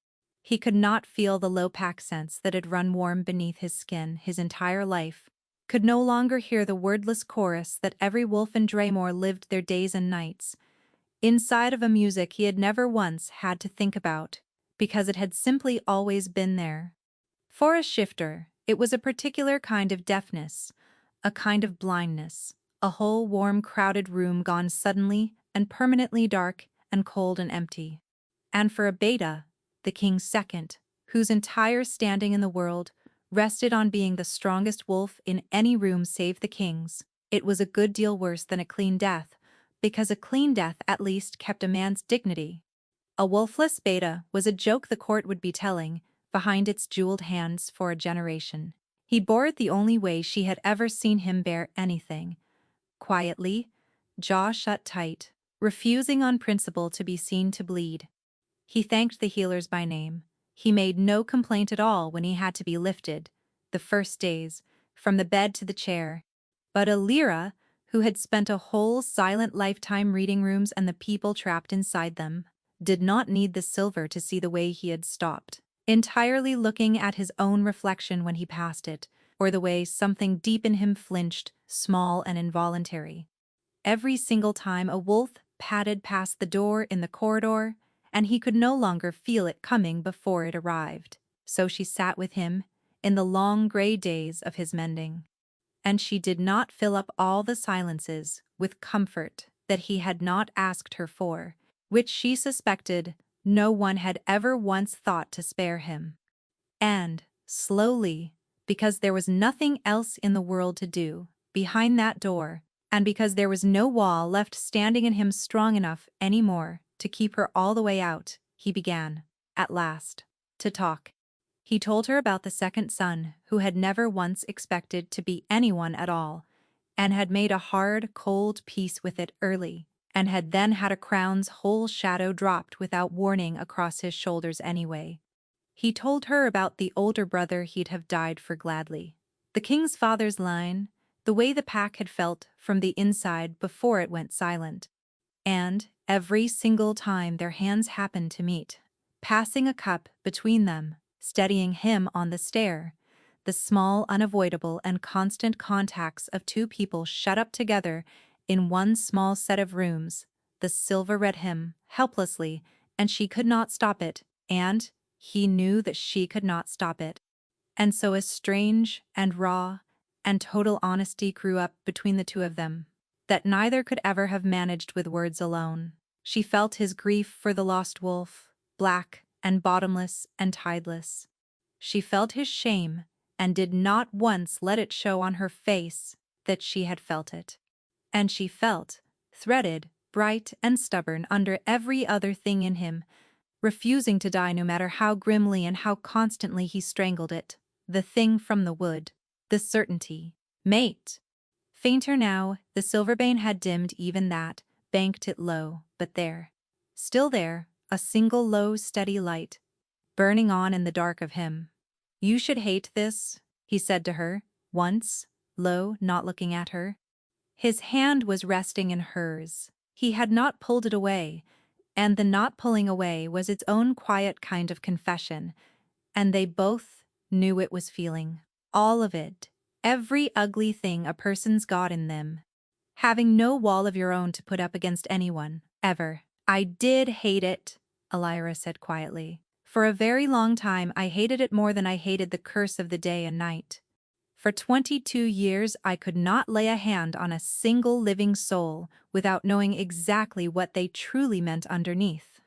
He could not feel the low pack sense that had run warm beneath his skin his entire life, could no longer hear the wordless chorus that every wolf in Draymore lived their days and nights, inside of a music he had never once had to think about, because it had simply always been there. For a shifter, it was a particular kind of deafness, a kind of blindness, a whole warm crowded room gone suddenly and permanently dark and cold and empty. And for a beta, the king's second, whose entire standing in the world rested on being the strongest wolf in any room save the king's, it was a good deal worse than a clean death, because a clean death at least kept a man's dignity. A wolfless beta was a joke the court would be telling, behind its jeweled hands for a generation. He bore it the only way she had ever seen him bear anything. Quietly, jaw shut tight, refusing on principle to be seen to bleed. He thanked the healers by name. He made no complaint at all when he had to be lifted, the first days, from the bed to the chair. But Alira, who had spent a whole silent lifetime reading rooms and the people trapped inside them, did not need the silver to see the way he had stopped, entirely looking at his own reflection when he passed it, or the way something deep in him flinched, small and involuntary. Every single time a wolf padded past the door in the corridor, and he could no longer feel it coming before it arrived. So she sat with him in the long gray days of his mending. And she did not fill up all the silences with comfort that he had not asked her for, which she suspected no one had ever once thought to spare him. And, slowly, because there was nothing else in the world to do, behind that door, and because there was no wall left standing in him strong enough any more to keep her all the way out, he began, at last, to talk. He told her about the second son who had never once expected to be anyone at all, and had made a hard, cold peace with it early, and had then had a crown's whole shadow dropped without warning across his shoulders anyway. He told her about the older brother he'd have died for gladly. The king's father's line, the way the pack had felt from the inside before it went silent. And, every single time their hands happened to meet, passing a cup between them, steadying him on the stair, the small, unavoidable and constant contacts of two people shut up together in one small set of rooms, the silver read him, helplessly, and she could not stop it, and he knew that she could not stop it. And so a strange and raw and total honesty grew up between the two of them, that neither could ever have managed with words alone. She felt his grief for the lost wolf, black and bottomless and tideless. She felt his shame and did not once let it show on her face that she had felt it. And she felt, threaded, bright and stubborn under every other thing in him, refusing to die no matter how grimly and how constantly he strangled it, the thing from the wood, the certainty. Mate! Fainter now, the silverbane had dimmed even that, banked it low, but there. Still there, a single low, steady light, burning on in the dark of him. You should hate this, he said to her, once, low, not looking at her. His hand was resting in hers. He had not pulled it away, and the not pulling away was its own quiet kind of confession, and they both knew it was feeling. All of it. Every ugly thing a person's got in them. Having no wall of your own to put up against anyone, ever. I did hate it, Alira said quietly. For a very long time I hated it more than I hated the curse of the day and night. For 22 years I could not lay a hand on a single living soul without knowing exactly what they truly meant underneath.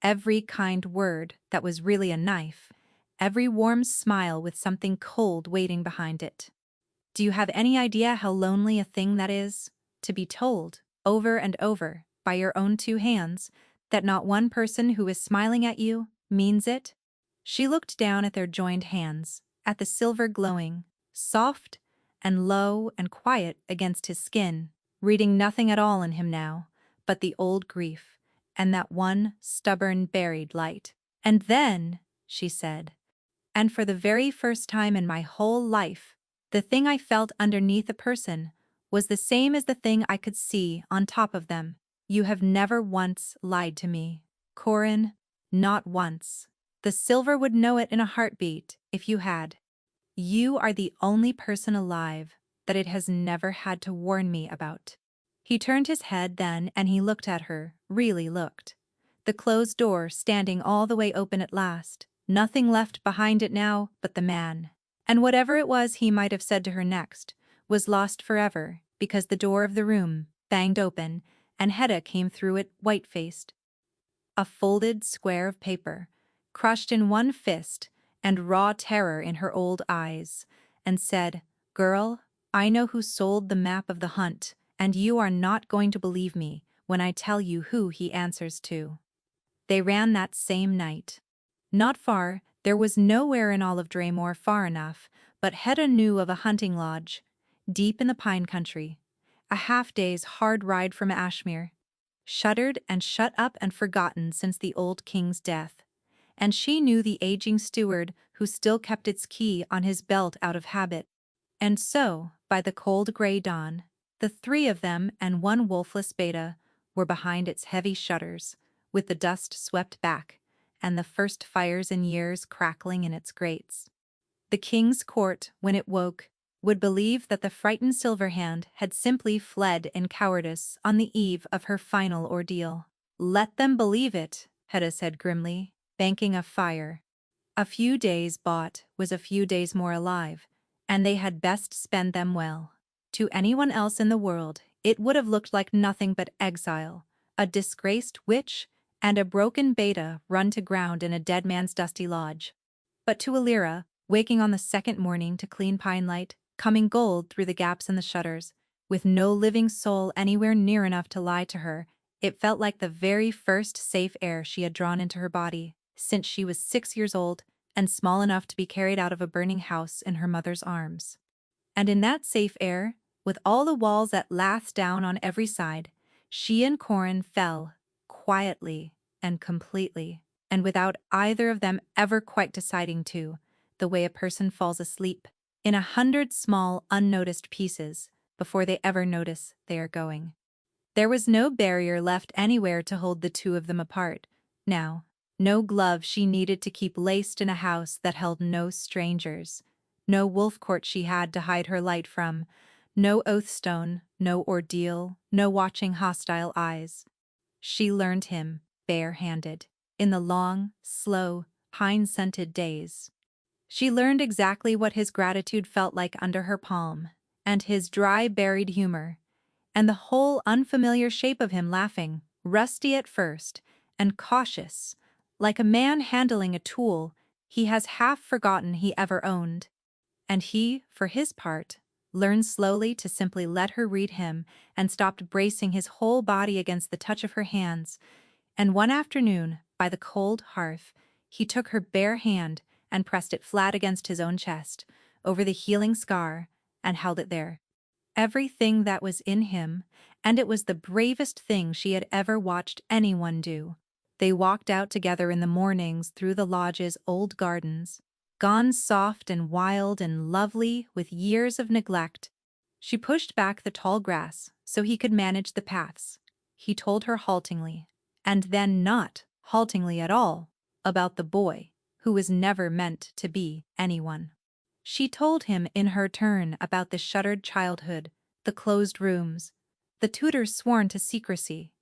Every kind word that was really a knife, every warm smile with something cold waiting behind it. Do you have any idea how lonely a thing that is? To be told, over and over, by your own two hands, that not one person who is smiling at you means it? She looked down at their joined hands, at the silver glowing, soft and low and quiet against his skin, reading nothing at all in him now, but the old grief, and that one stubborn buried light. And then, she said, and for the very first time in my whole life, the thing I felt underneath a person was the same as the thing I could see on top of them. You have never once lied to me, Corin, not once. The silver would know it in a heartbeat if you had. You are the only person alive that it has never had to warn me about. He turned his head then and he looked at her, really looked. The closed door standing all the way open at last, nothing left behind it now but the man. And whatever it was he might have said to her next was lost forever because the door of the room banged open and Hedda came through it white-faced. A folded square of paper, crushed in one fist and raw terror in her old eyes, and said, "Girl, I know who sold the map of the hunt, and you are not going to believe me when I tell you who he answers to." They ran that same night. Not far, there was nowhere in all of Draymore far enough, but Hedda knew of a hunting lodge, deep in the pine country, a half-day's hard ride from Ashmere, shuttered and shut up and forgotten since the old king's death. And she knew the aging steward who still kept its key on his belt out of habit. And so, by the cold gray dawn, the three of them and one wolfless beta were behind its heavy shutters, with the dust swept back, and the first fires in years crackling in its grates. The king's court, when it woke, would believe that the frightened Silverhand had simply fled in cowardice on the eve of her final ordeal. "Let them believe it," Hedda said grimly, banking a fire. A few days bought was a few days more alive, and they had best spend them well. To anyone else in the world, it would have looked like nothing but exile, a disgraced witch, and a broken beta run to ground in a dead man's dusty lodge. But to Alira, waking on the second morning to clean pine light, coming gold through the gaps in the shutters, with no living soul anywhere near enough to lie to her, it felt like the very first safe air she had drawn into her body since she was 6 years old and small enough to be carried out of a burning house in her mother's arms. And in that safe air, with all the walls at last down on every side, she and Corin fell, quietly and completely, and without either of them ever quite deciding to, the way a person falls asleep, in 100 small, unnoticed pieces, before they ever notice they are going. There was no barrier left anywhere to hold the two of them apart, now, no glove she needed to keep laced in a house that held no strangers, no wolf court she had to hide her light from, no oathstone, no ordeal, no watching hostile eyes. She learned him, bare-handed, in the long, slow, pine-scented days. She learned exactly what his gratitude felt like under her palm, and his dry, buried humor, and the whole unfamiliar shape of him laughing, rusty at first, and cautious, like a man handling a tool he has half forgotten he ever owned. And he, for his part, learned slowly to simply let her read him and stopped bracing his whole body against the touch of her hands. And one afternoon, by the cold hearth, he took her bare hand and pressed it flat against his own chest, over the healing scar, and held it there. Everything that was in him, and it was the bravest thing she had ever watched anyone do. They walked out together in the mornings through the lodge's old gardens, gone soft and wild and lovely with years of neglect. She pushed back the tall grass so he could manage the paths. He told her haltingly, and then not haltingly at all, about the boy, who was never meant to be anyone. She told him in her turn about the shuttered childhood, the closed rooms, the tutors sworn to secrecy,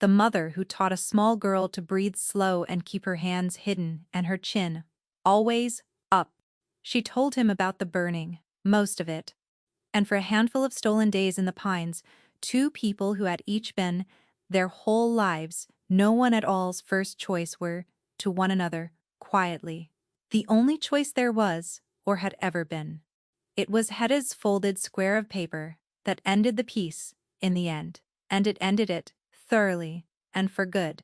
the mother who taught a small girl to breathe slow and keep her hands hidden and her chin always up. She told him about the burning, most of it, and for a handful of stolen days in the pines, two people who had each been, their whole lives, no one at all's first choice were, to one another, quietly, the only choice there was, or had ever been. It was Hedda's folded square of paper that ended the piece, in the end, and it ended it, thoroughly, and for good.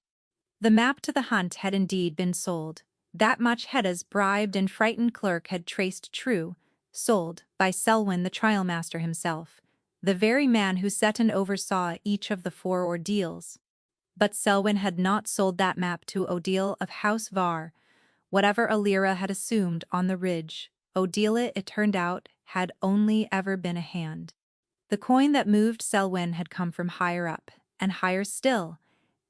The map to the hunt had indeed been sold. That much Hedda's bribed and frightened clerk had traced true, sold by Selwyn the trial master himself, the very man who set and oversaw each of the 4 ordeals. But Selwyn had not sold that map to Odile of House Var, whatever Alira had assumed on the ridge. Odile, it turned out, had only ever been a hand. The coin that moved Selwyn had come from higher up, and higher still,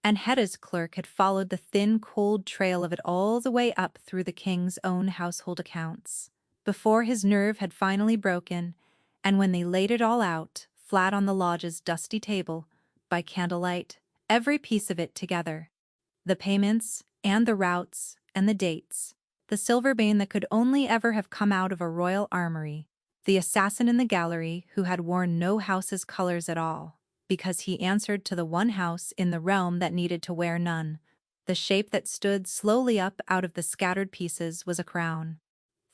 and Hedda's clerk had followed the thin, cold trail of it all the way up through the king's own household accounts. Before his nerve had finally broken, and when they laid it all out, flat on the lodge's dusty table, by candlelight, every piece of it together, the payments, and the routes, and the dates, the silver bane that could only ever have come out of a royal armory, the assassin in the gallery who had worn no house's colors at all, because he answered to the one house in the realm that needed to wear none. The shape that stood slowly up out of the scattered pieces was a crown.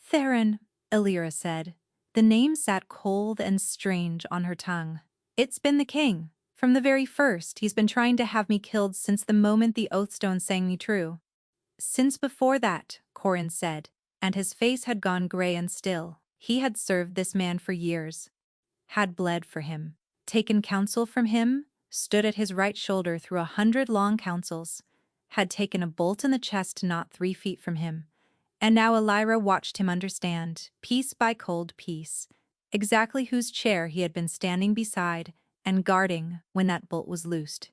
Theron, Elira said. The name sat cold and strange on her tongue. It's been the king. From the very first, he's been trying to have me killed since the moment the Oathstone sang me true. Since before that, Corin said, and his face had gone gray and still. He had served this man for years, had bled for him, taken counsel from him, stood at his right shoulder through 100 long counsels, had taken a bolt in the chest not 3 feet from him, and now Elira watched him understand, piece by cold piece, exactly whose chair he had been standing beside and guarding when that bolt was loosed.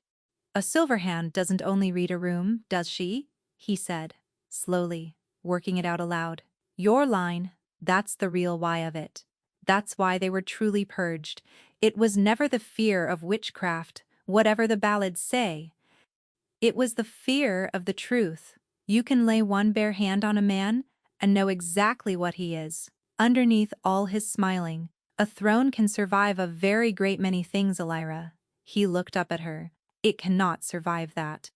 A silver hand doesn't only read a room, does she? He said, slowly, working it out aloud. Your line, that's the real why of it. That's why they were truly purged. It was never the fear of witchcraft, whatever the ballads say. It was the fear of the truth. You can lay one bare hand on a man and know exactly what he is. Underneath all his smiling, a throne can survive a very great many things, Elira. He looked up at her. It cannot survive that.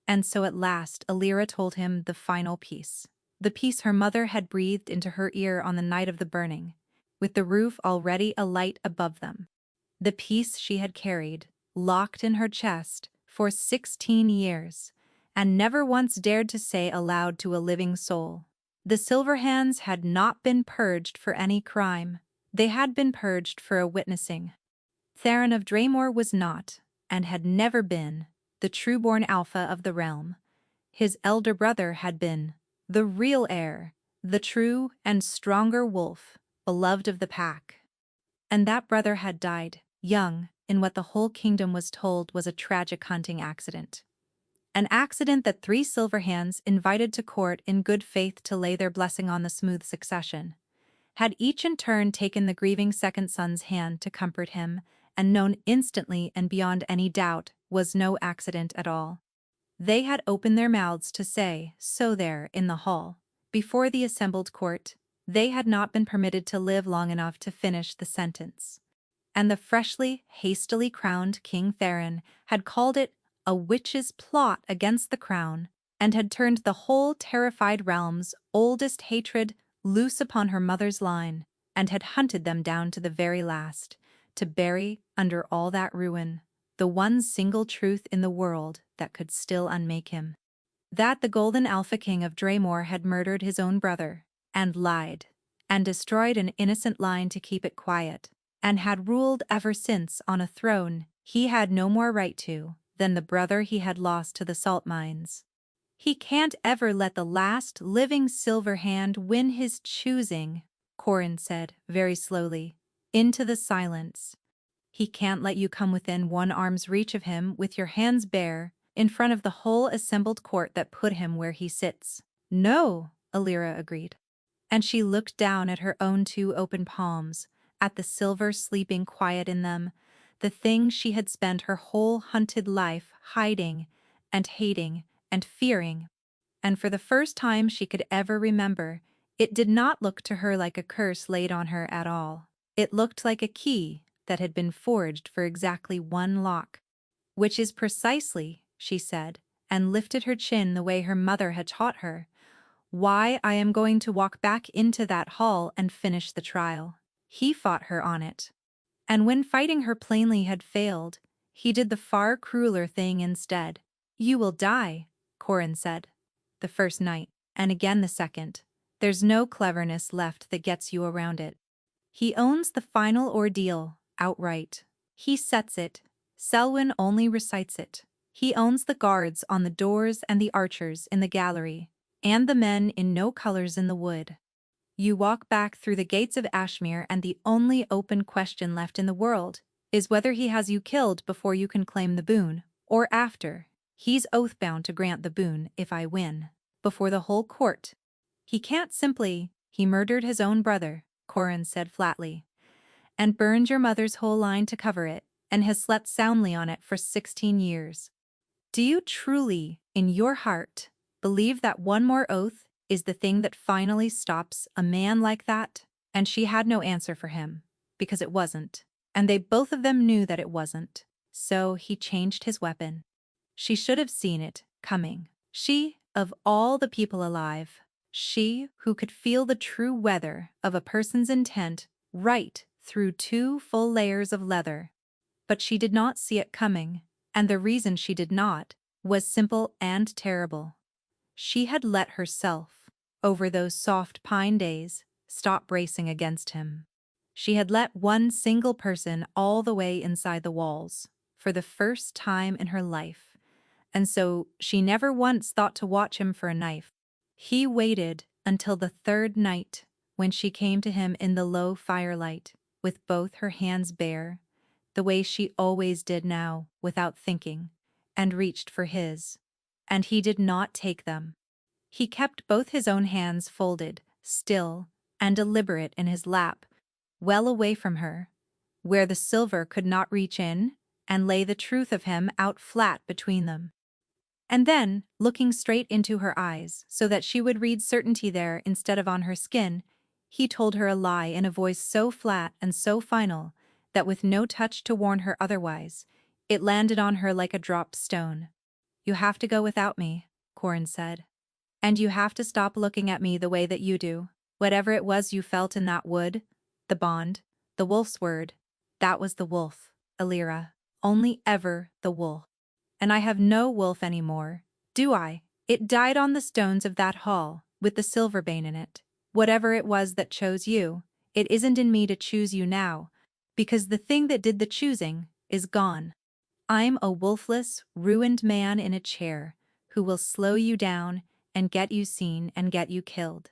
And so at last Elira told him the final piece. The piece her mother had breathed into her ear on the night of the burning, with the roof already alight above them. The piece she had carried, locked in her chest, for 16 years, and never once dared to say aloud to a living soul. The Silverhands had not been purged for any crime. They had been purged for a witnessing. Theron of Draymore was not, and had never been, the true-born alpha of the realm. His elder brother had been, the real heir, the true and stronger wolf, beloved of the pack. And that brother had died, young, in what the whole kingdom was told was a tragic hunting accident. An accident that 3 Silverhands invited to court in good faith to lay their blessing on the smooth succession, had each in turn taken the grieving second son's hand to comfort him, and known instantly and beyond any doubt was no accident at all. They had opened their mouths to say so there in the hall, before the assembled court. They had not been permitted to live long enough to finish the sentence. And the freshly, hastily crowned King Theron had called it a witch's plot against the crown, and had turned the whole terrified realm's oldest hatred loose upon her mother's line, and had hunted them down to the very last, to bury, under all that ruin, the one single truth in the world that could still unmake him. That the Golden Alpha King of Draymore had murdered his own brother, and lied, and destroyed an innocent line to keep it quiet, and had ruled ever since on a throne he had no more right to than the brother he had lost to the salt mines. He can't ever let the last living Silverhand win his choosing, Corin said, very slowly, into the silence. He can't let you come within 1 arm's reach of him with your hands bare, in front of the whole assembled court that put him where he sits. No, Elira agreed. And she looked down at her own 2 open palms, at the silver sleeping quiet in them, the thing she had spent her whole hunted life hiding and hating and fearing. And for the first time she could ever remember, it did not look to her like a curse laid on her at all. It looked like a key that had been forged for exactly 1 lock. Which is precisely, she said, and lifted her chin the way her mother had taught her, why I am going to walk back into that hall and finish the trial. He fought her on it. And when fighting her plainly had failed, he did the far crueler thing instead. You will die, Corin said. The first night, and again the second. There's no cleverness left that gets you around it. He owns the final ordeal, outright. He sets it. Selwyn only recites it. He owns the guards on the doors and the archers in the gallery, and the men in no colors in the wood. You walk back through the gates of Ashmere and the only open question left in the world is whether he has you killed before you can claim the boon, or after. He's oath-bound to grant the boon if I win, before the whole court. He can't simply, he murdered his own brother, Corin said flatly, and burned your mother's whole line to cover it, and has slept soundly on it for 16 years. Do you truly, in your heart, believe that one more oath is the thing that finally stops a man like that? And she had no answer for him, because it wasn't. And they both of them knew that it wasn't. So he changed his weapon. She should have seen it coming. She, of all the people alive, she who could feel the true weather of a person's intent right through 2 full layers of leather. But she did not see it coming, and the reason she did not was simple and terrible. She had let herself, over those soft pine days, stop bracing against him. She had let one single person all the way inside the walls, for the first time in her life, and so she never once thought to watch him for a knife. He waited until the 3rd night, when she came to him in the low firelight, with both her hands bare, the way she always did now, without thinking, and reached for his. And he did not take them. He kept both his own hands folded, still and deliberate in his lap, well away from her, where the silver could not reach in, and lay the truth of him out flat between them. And then, looking straight into her eyes so that she would read certainty there instead of on her skin, he told her a lie in a voice so flat and so final that with no touch to warn her otherwise, it landed on her like a dropped stone. You have to go without me, Corin said. And you have to stop looking at me the way that you do. Whatever it was you felt in that wood, the bond, the wolf's word, that was the wolf, Elira, only ever the wolf. And I have no wolf anymore, do I? It died on the stones of that hall, with the silver bane in it. Whatever it was that chose you, it isn't in me to choose you now, because the thing that did the choosing is gone. I'm a wolfless, ruined man in a chair, who will slow you down and get you seen and get you killed.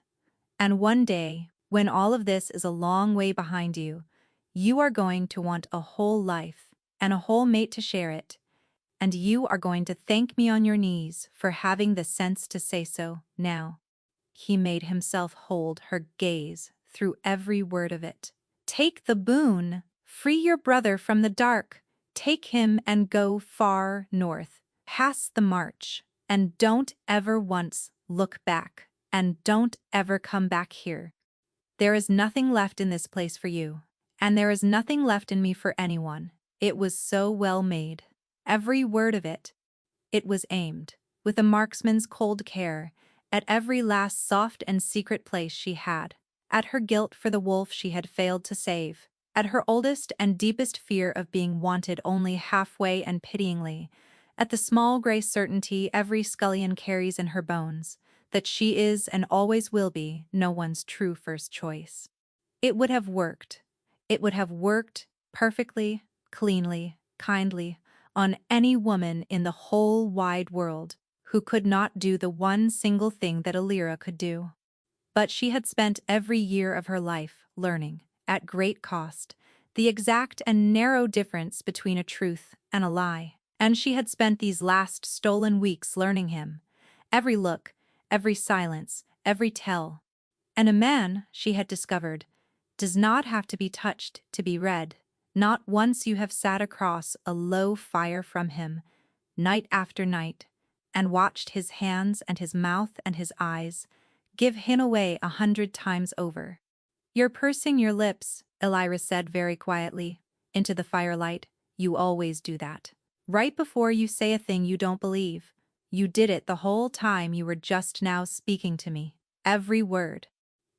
And one day, when all of this is a long way behind you, you are going to want a whole life and a whole mate to share it. And you are going to thank me on your knees for having the sense to say so now. He made himself hold her gaze through every word of it. Take the boon. Free your brother from the dark. Take him and go far north. Pass the march. And don't ever once look back. And don't ever come back here. There is nothing left in this place for you. And there is nothing left in me for anyone. It was so well made. Every word of it. It was aimed, with a marksman's cold care, at every last soft and secret place she had, at her guilt for the wolf she had failed to save, at her oldest and deepest fear of being wanted only halfway and pityingly, at the small gray certainty every scullion carries in her bones, that she is and always will be no one's true first choice. It would have worked. It would have worked perfectly, cleanly, kindly, on any woman in the whole wide world who could not do the one single thing that Elira could do. But she had spent every year of her life learning, at great cost, the exact and narrow difference between a truth and a lie. And she had spent these last stolen weeks learning him. Every look, every silence, every tell. And a man, she had discovered, does not have to be touched to be read. Not once you have sat across a low fire from him, night after night, and watched his hands and his mouth and his eyes give him away 100 times over. You're pursing your lips, Elira said very quietly, into the firelight. You always do that. Right before you say a thing you don't believe. You did it the whole time you were just now speaking to me. Every word.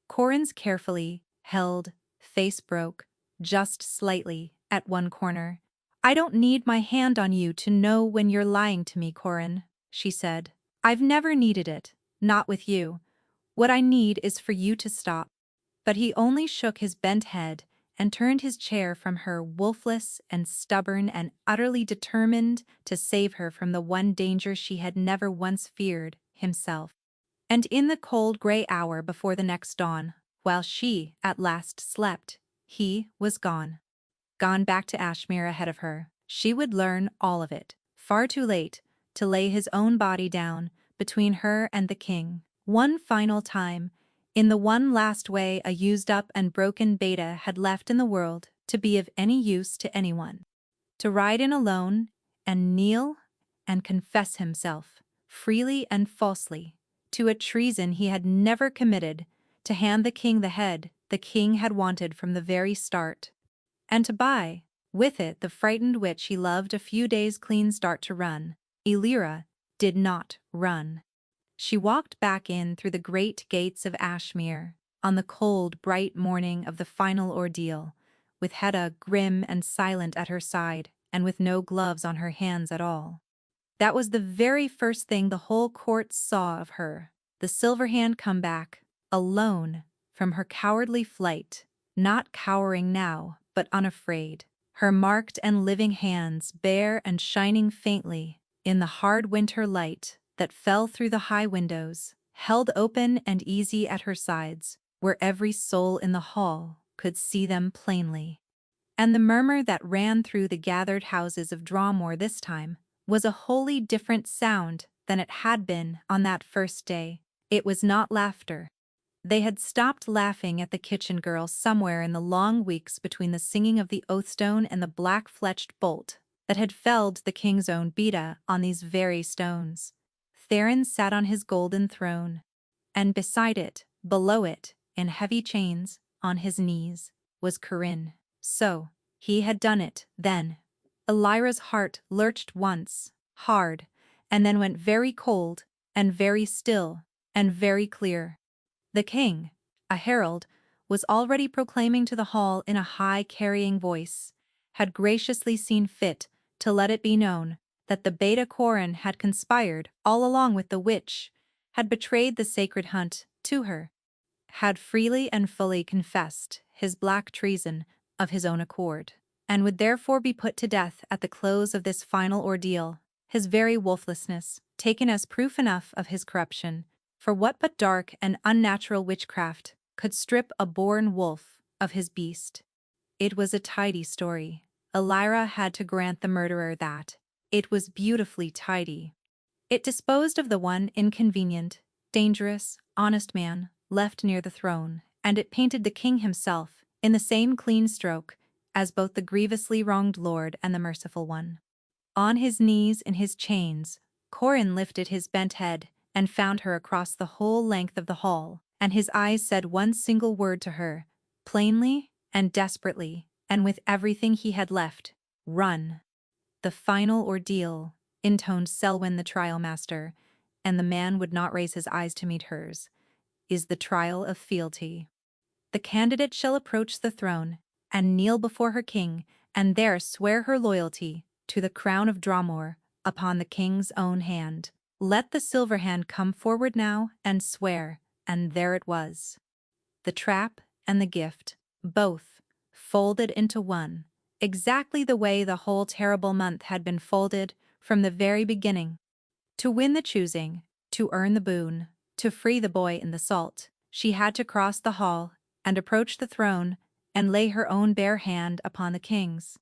Corin's carefully held face broke, just slightly, at one corner. I don't need my hand on you to know when you're lying to me, Corin, she said. I've never needed it, not with you. What I need is for you to stop. But he only shook his bent head and turned his chair from her, wolfless and stubborn and utterly determined to save her from the one danger she had never once feared, himself. And in the cold gray hour before the next dawn, while she at last slept, he was gone. gone back to Ashmere ahead of her. She would learn all of it, far too late, to lay his own body down between her and the king. One final time, in the one last way a used-up and broken beta had left in the world to be of any use to anyone. To ride in alone and kneel and confess himself, freely and falsely, to a treason he had never committed, to hand the king the head the king had wanted from the very start, and to buy, with it, the frightened witch he loved a few days' clean start to run. Elira did not run. She walked back in through the great gates of Ashmere, on the cold, bright morning of the final ordeal, with Hedda grim and silent at her side and with no gloves on her hands at all. That was the very first thing the whole court saw of her, the silver hand come back, alone, from her cowardly flight, not cowering now, but unafraid, her marked and living hands bare and shining faintly in the hard winter light that fell through the high windows, held open and easy at her sides, where every soul in the hall could see them plainly. And the murmur that ran through the gathered houses of Drawmore this time was a wholly different sound than it had been on that first day. It was not laughter. They had stopped laughing at the kitchen girl somewhere in the long weeks between the singing of the oathstone and the black-fletched bolt that had felled the king's own beta on these very stones. Theron sat on his golden throne, and beside it, below it, in heavy chains, on his knees, was Corinne. So, he had done it, then. Elira's heart lurched once, hard, and then went very cold, and very still, and very clear. The king, a herald, was already proclaiming to the hall in a high carrying voice, had graciously seen fit to let it be known that the Beta Corin had conspired all along with the witch, had betrayed the sacred hunt to her, had freely and fully confessed his black treason of his own accord, and would therefore be put to death at the close of this final ordeal, his very wolflessness taken as proof enough of his corruption. For what but dark and unnatural witchcraft could strip a born wolf of his beast? It was a tidy story. Elira had to grant the murderer that. It was beautifully tidy. It disposed of the one inconvenient, dangerous, honest man left near the throne, and it painted the king himself in the same clean stroke as both the grievously wronged lord and the merciful one. On his knees in his chains, Corin lifted his bent head and found her across the whole length of the hall, and his eyes said one single word to her, plainly and desperately, and with everything he had left: run. The final ordeal, intoned Selwyn the trial master, and the man would not raise his eyes to meet hers, is the trial of fealty. The candidate shall approach the throne, and kneel before her king, and there swear her loyalty to the crown of Drawmore upon the king's own hand. Let the silver hand come forward now and swear, and there it was. The trap and the gift, both, folded into one, exactly the way the whole terrible month had been folded from the very beginning. To win the choosing, to earn the boon, to free the boy in the salt, she had to cross the hall and approach the throne and lay her own bare hand upon the king's.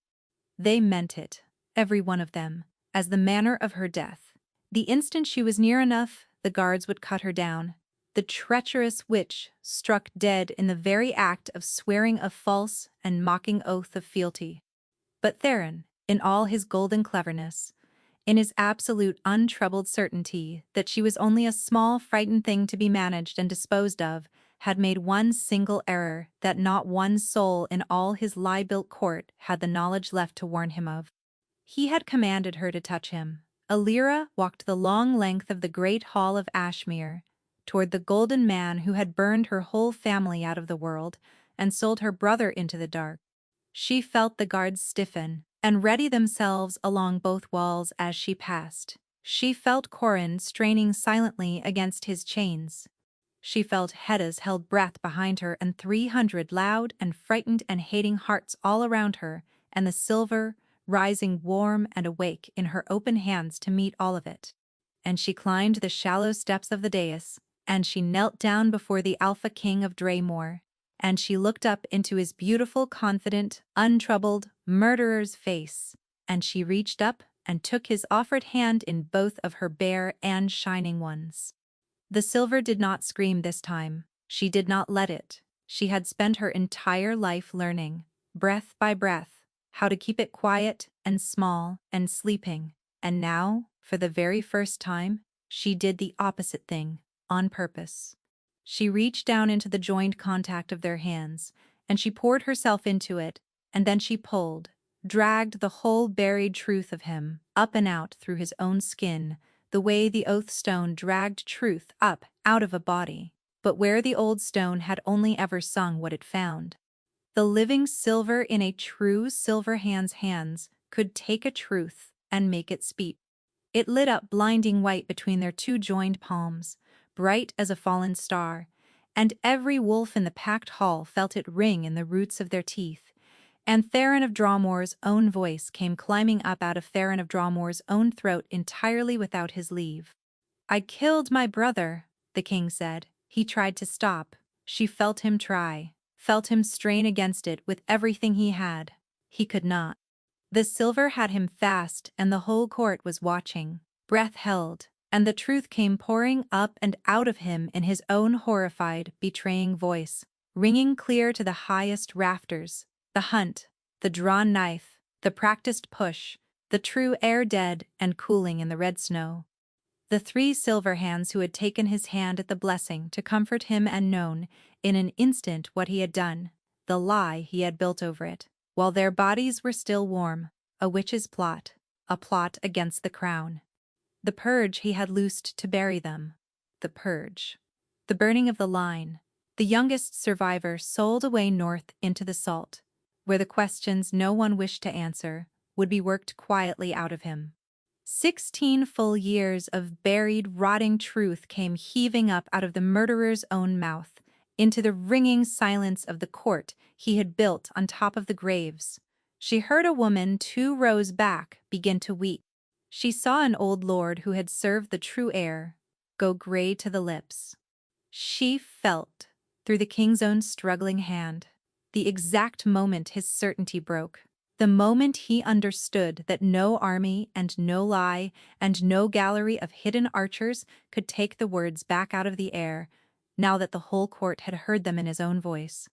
They meant it, every one of them, as the manner of her death. The instant she was near enough, the guards would cut her down. The treacherous witch struck dead in the very act of swearing a false and mocking oath of fealty. But Theron, in all his golden cleverness, in his absolute untroubled certainty that she was only a small frightened thing to be managed and disposed of, had made one single error that not one soul in all his lie-built court had the knowledge left to warn him of. He had commanded her to touch him. Elira walked the long length of the great hall of Ashmere, toward the golden man who had burned her whole family out of the world and sold her brother into the dark. She felt the guards stiffen and ready themselves along both walls as she passed. She felt Corin straining silently against his chains. She felt Hedda's held breath behind her and 300 loud and frightened and hating hearts all around her, and the silver, rising warm and awake in her open hands to meet all of it. And she climbed the shallow steps of the dais, and she knelt down before the Alpha King of Draymore, and she looked up into his beautiful, confident, untroubled murderer's face, and she reached up and took his offered hand in both of her bare and shining ones. The silver did not scream this time. She did not let it. She had spent her entire life learning, breath by breath, how to keep it quiet and small and sleeping, and now, for the very first time, she did the opposite thing, on purpose. She reached down into the joined contact of their hands, and she poured herself into it, and then she pulled, dragged the whole buried truth of him up and out through his own skin, the way the oath stone dragged truth up out of a body, but where the old stone had only ever sung what it found. The living silver in a true silver hand's hands could take a truth and make it speak. It lit up blinding white between their two joined palms, bright as a fallen star, and every wolf in the packed hall felt it ring in the roots of their teeth, and Theron of Drawmore's own voice came climbing up out of Theron of Drawmore's own throat entirely without his leave. "I killed my brother," the king said. He tried to stop. She felt him try, felt him strain against it with everything he had. He could not. The silver had him fast, and the whole court was watching, breath held, and the truth came pouring up and out of him in his own horrified, betraying voice, ringing clear to the highest rafters. The hunt, the drawn knife, the practiced push, the true air dead and cooling in the red snow. The three silver hands who had taken his hand at the blessing to comfort him and known, in an instant, what he had done, the lie he had built over it, while their bodies were still warm, a witch's plot, a plot against the crown. The purge he had loosed to bury them. The purge. The burning of the line. The youngest survivor sold away north into the salt, where the questions no one wished to answer would be worked quietly out of him. 16 full years of buried, rotting truth came heaving up out of the murderer's own mouth, into the ringing silence of the court he had built on top of the graves. She heard a woman 2 rows back begin to weep. She saw an old lord who had served the true heir go gray to the lips. She felt, through the king's own struggling hand, the exact moment his certainty broke. The moment he understood that no army and no lie and no gallery of hidden archers could take the words back out of the air, now that the whole court had heard them in his own voice.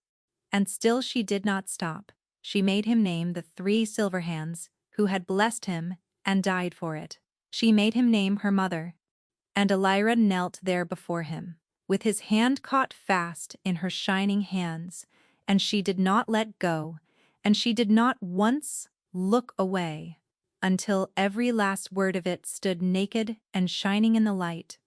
And still she did not stop. She made him name the 3 silver hands who had blessed him and died for it. She made him name her mother. And Elira knelt there before him, with his hand caught fast in her shining hands, and she did not let go, and she did not once look away, until every last word of it stood naked and shining in the light.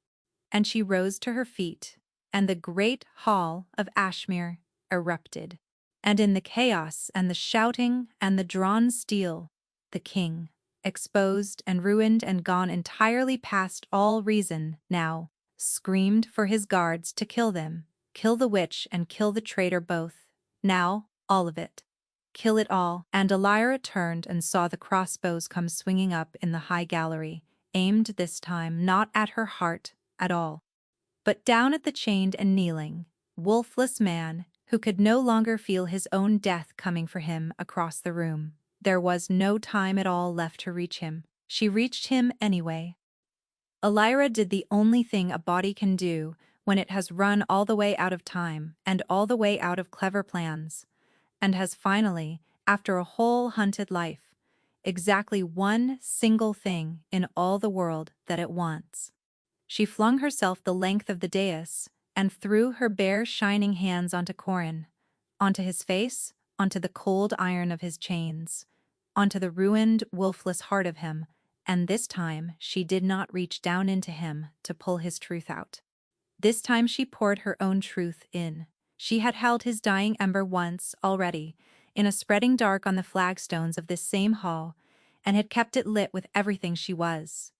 And she rose to her feet, and the great hall of Ashmere erupted. And in the chaos and the shouting and the drawn steel, the king, exposed and ruined and gone entirely past all reason now, screamed for his guards to kill them, kill the witch and kill the traitor both. Now, all of it. Kill it all. And Elira turned and saw the crossbows come swinging up in the high gallery, aimed this time not at her heart at all, but down at the chained and kneeling, wolfless man who could no longer feel his own death coming for him across the room. There was no time at all left to reach him. She reached him anyway. Elira did the only thing a body can do when it has run all the way out of time and all the way out of clever plans, and has finally, after a whole hunted life, exactly one single thing in all the world that it wants. She flung herself the length of the dais and threw her bare shining hands onto Corin, onto his face, onto the cold iron of his chains, onto the ruined, wolfless heart of him, and this time she did not reach down into him to pull his truth out. This time she poured her own truth in. She had held his dying ember once already, in a spreading dark on the flagstones of this same hall, and had kept it lit with everything she was.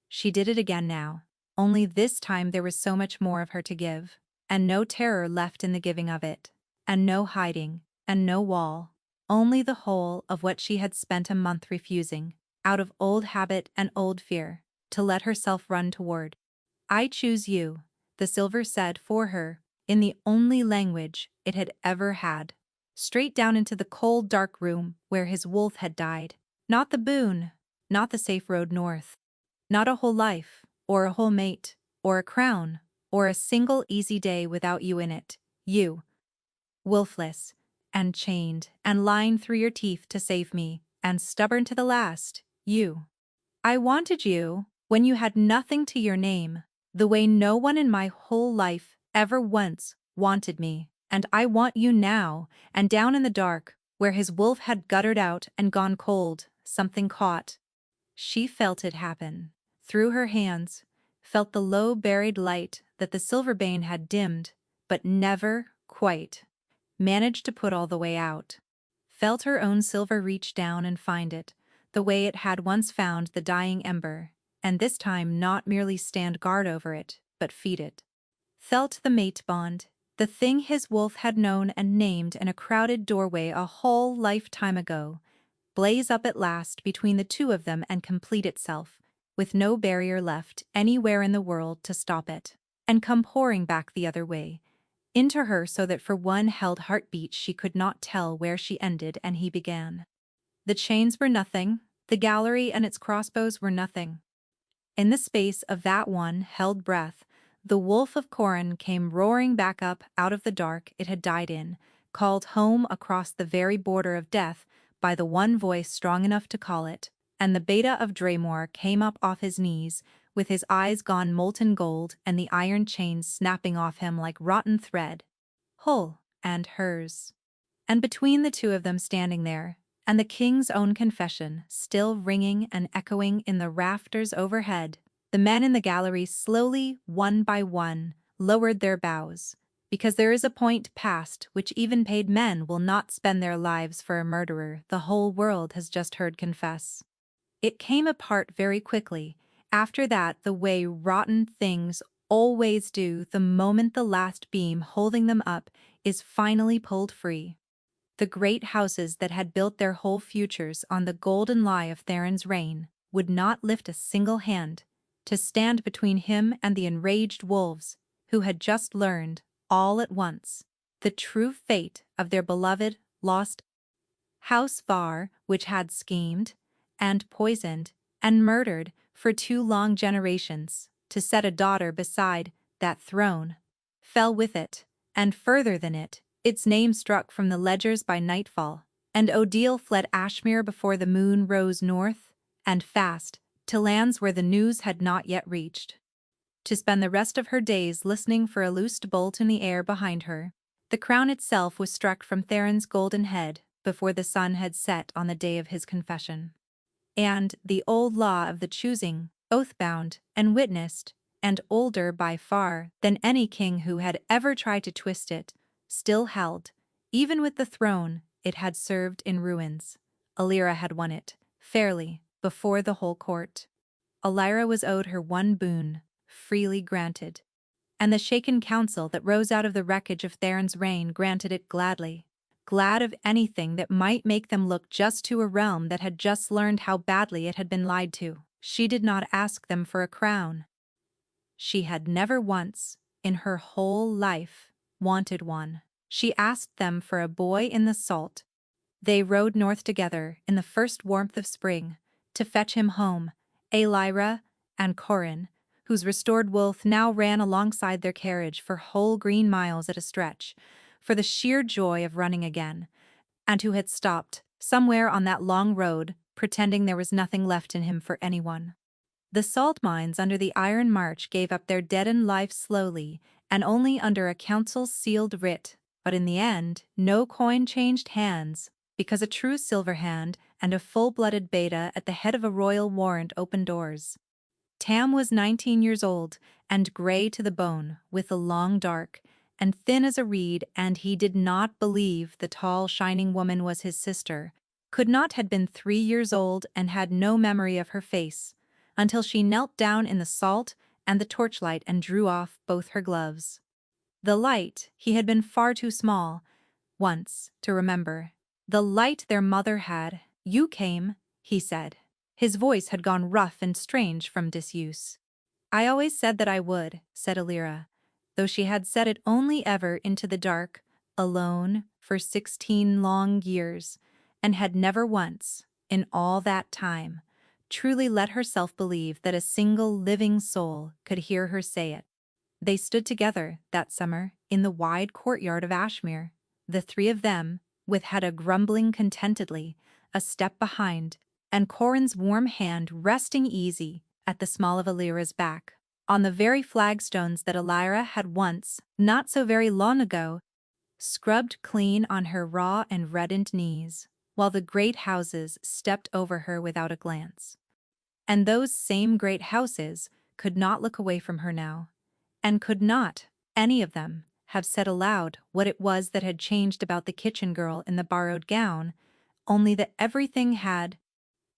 She did it again now, only this time there was so much more of her to give, and no terror left in the giving of it, and no hiding, and no wall, only the whole of what she had spent a month refusing, out of old habit and old fear, to let herself run toward. "I choose you," the silver said for her, in the only language it had ever had. Straight down into the cold, dark room where his wolf had died. Not the boon, not the safe road north, not a whole life, or a whole mate, or a crown, or a single easy day without you in it. You, wolfless, and chained, and lying through your teeth to save me, and stubborn to the last. You. I wanted you when you had nothing to your name, the way no one in my whole life ever once wanted me, and I want you now, and down in the dark, where his wolf had guttered out and gone cold, something caught. She felt it happen. Through her hands, felt the low buried light that the Silverbane had dimmed, but never quite managed to put all the way out. Felt her own silver reach down and find it, the way it had once found the dying ember, and this time not merely stand guard over it, but feed it. Felt the mate bond, the thing his wolf had known and named in a crowded doorway a whole lifetime ago, blaze up at last between the two of them and complete itself, with no barrier left anywhere in the world to stop it, and come pouring back the other way, into her so that for one held heartbeat she could not tell where she ended and he began. The chains were nothing, the gallery and its crossbows were nothing. In the space of that one held breath, the wolf of Corin came roaring back up out of the dark it had died in, called home across the very border of death by the one voice strong enough to call it, and the beta of Draymore came up off his knees, with his eyes gone molten gold and the iron chains snapping off him like rotten thread. Whole, and hers. And between the two of them standing there, and the king's own confession still ringing and echoing in the rafters overhead, the men in the gallery slowly, one by one, lowered their bows, because there is a point past which even paid men will not spend their lives for a murderer the whole world has just heard confess. It came apart very quickly, after that the way rotten things always do the moment the last beam holding them up is finally pulled free. The great houses that had built their whole futures on the golden lie of Theron's reign would not lift a single hand to stand between him and the enraged wolves who had just learned, all at once, the true fate of their beloved, lost House Var, which had schemed, and poisoned, and murdered for 2 long generations to set a daughter beside that throne, fell with it, and further than it, its name struck from the ledgers by nightfall, and Odile fled Ashmere before the moon rose north, and fast, to lands where the news had not yet reached, to spend the rest of her days listening for a loosed bolt in the air behind her. The crown itself was struck from Theron's golden head before the sun had set on the day of his confession. And the old law of the choosing, oath-bound, and witnessed, and older by far than any king who had ever tried to twist it, still held, even with the throne it had served in ruins. Alira had won it, fairly, before the whole court. Alira was owed her one boon, freely granted. And the shaken council that rose out of the wreckage of Theron's reign granted it gladly, glad of anything that might make them look just to a realm that had just learned how badly it had been lied to. She did not ask them for a crown. She had never once, in her whole life, wanted one. She asked them for a boy in the salt. They rode north together in the first warmth of spring, to fetch him home, Alira and Corin, whose restored wolf now ran alongside their carriage for whole green miles at a stretch, for the sheer joy of running again, and who had stopped, somewhere on that long road, pretending there was nothing left in him for anyone. The salt mines under the Iron March gave up their deadened life slowly, and only under a council's sealed writ, but in the end, no coin changed hands, because a true silver hand and a full-blooded beta at the head of a royal warrant opened doors. Tam was 19 years old, and gray to the bone, with a long dark, and thin as a reed, and he did not believe the tall, shining woman was his sister, could not had been 3 years old and had no memory of her face, until she knelt down in the salt and the torchlight and drew off both her gloves. The light, he had been far too small, once, to remember. The light their mother had. You came, he said. His voice had gone rough and strange from disuse. I always said that I would, said Alira. though she had set it only ever into the dark, alone, for 16 long years, and had never once, in all that time, truly let herself believe that a single living soul could hear her say it. They stood together, that summer, in the wide courtyard of Ashmere, the three of them, with Hedda grumbling contentedly, a step behind, and Corin's warm hand resting easy at the small of Alira's back, on the very flagstones that Alira had once, not so very long ago, scrubbed clean on her raw and reddened knees, while the great houses stepped over her without a glance. And those same great houses could not look away from her now, and could not, any of them, have said aloud what it was that had changed about the kitchen girl in the borrowed gown, only that everything had.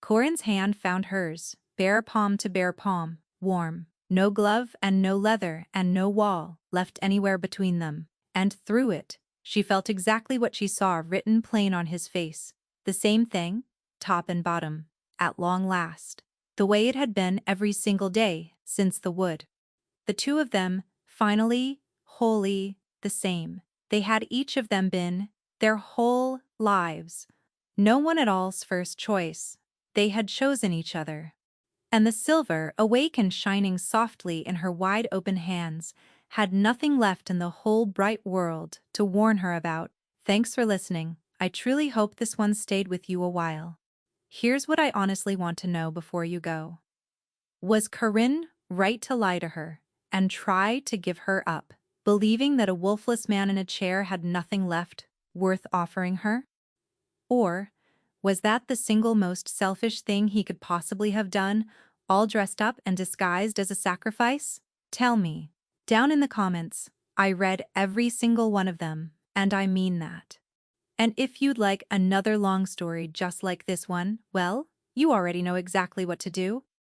Corin's hand found hers, bare palm to bare palm, warm, no glove and no leather and no wall left anywhere between them, and through it, she felt exactly what she saw written plain on his face, the same thing, top and bottom, at long last, the way it had been every single day since the wood. The two of them, finally, wholly, the same. They had each of them been, their whole lives, no one at all's first choice. They had chosen each other. And the silver, awake and shining softly in her wide-open hands, had nothing left in the whole bright world to warn her about. Thanks for listening. I truly hope this one stayed with you a while. Here's what I honestly want to know before you go. Was Corinne right to lie to her and try to give her up, believing that a wolfless man in a chair had nothing left worth offering her? Or was that the single most selfish thing he could possibly have done, all dressed up and disguised as a sacrifice? Tell me. Down in the comments. I read every single one of them, and I mean that. And if you'd like another long story just like this one, well, you already know exactly what to do.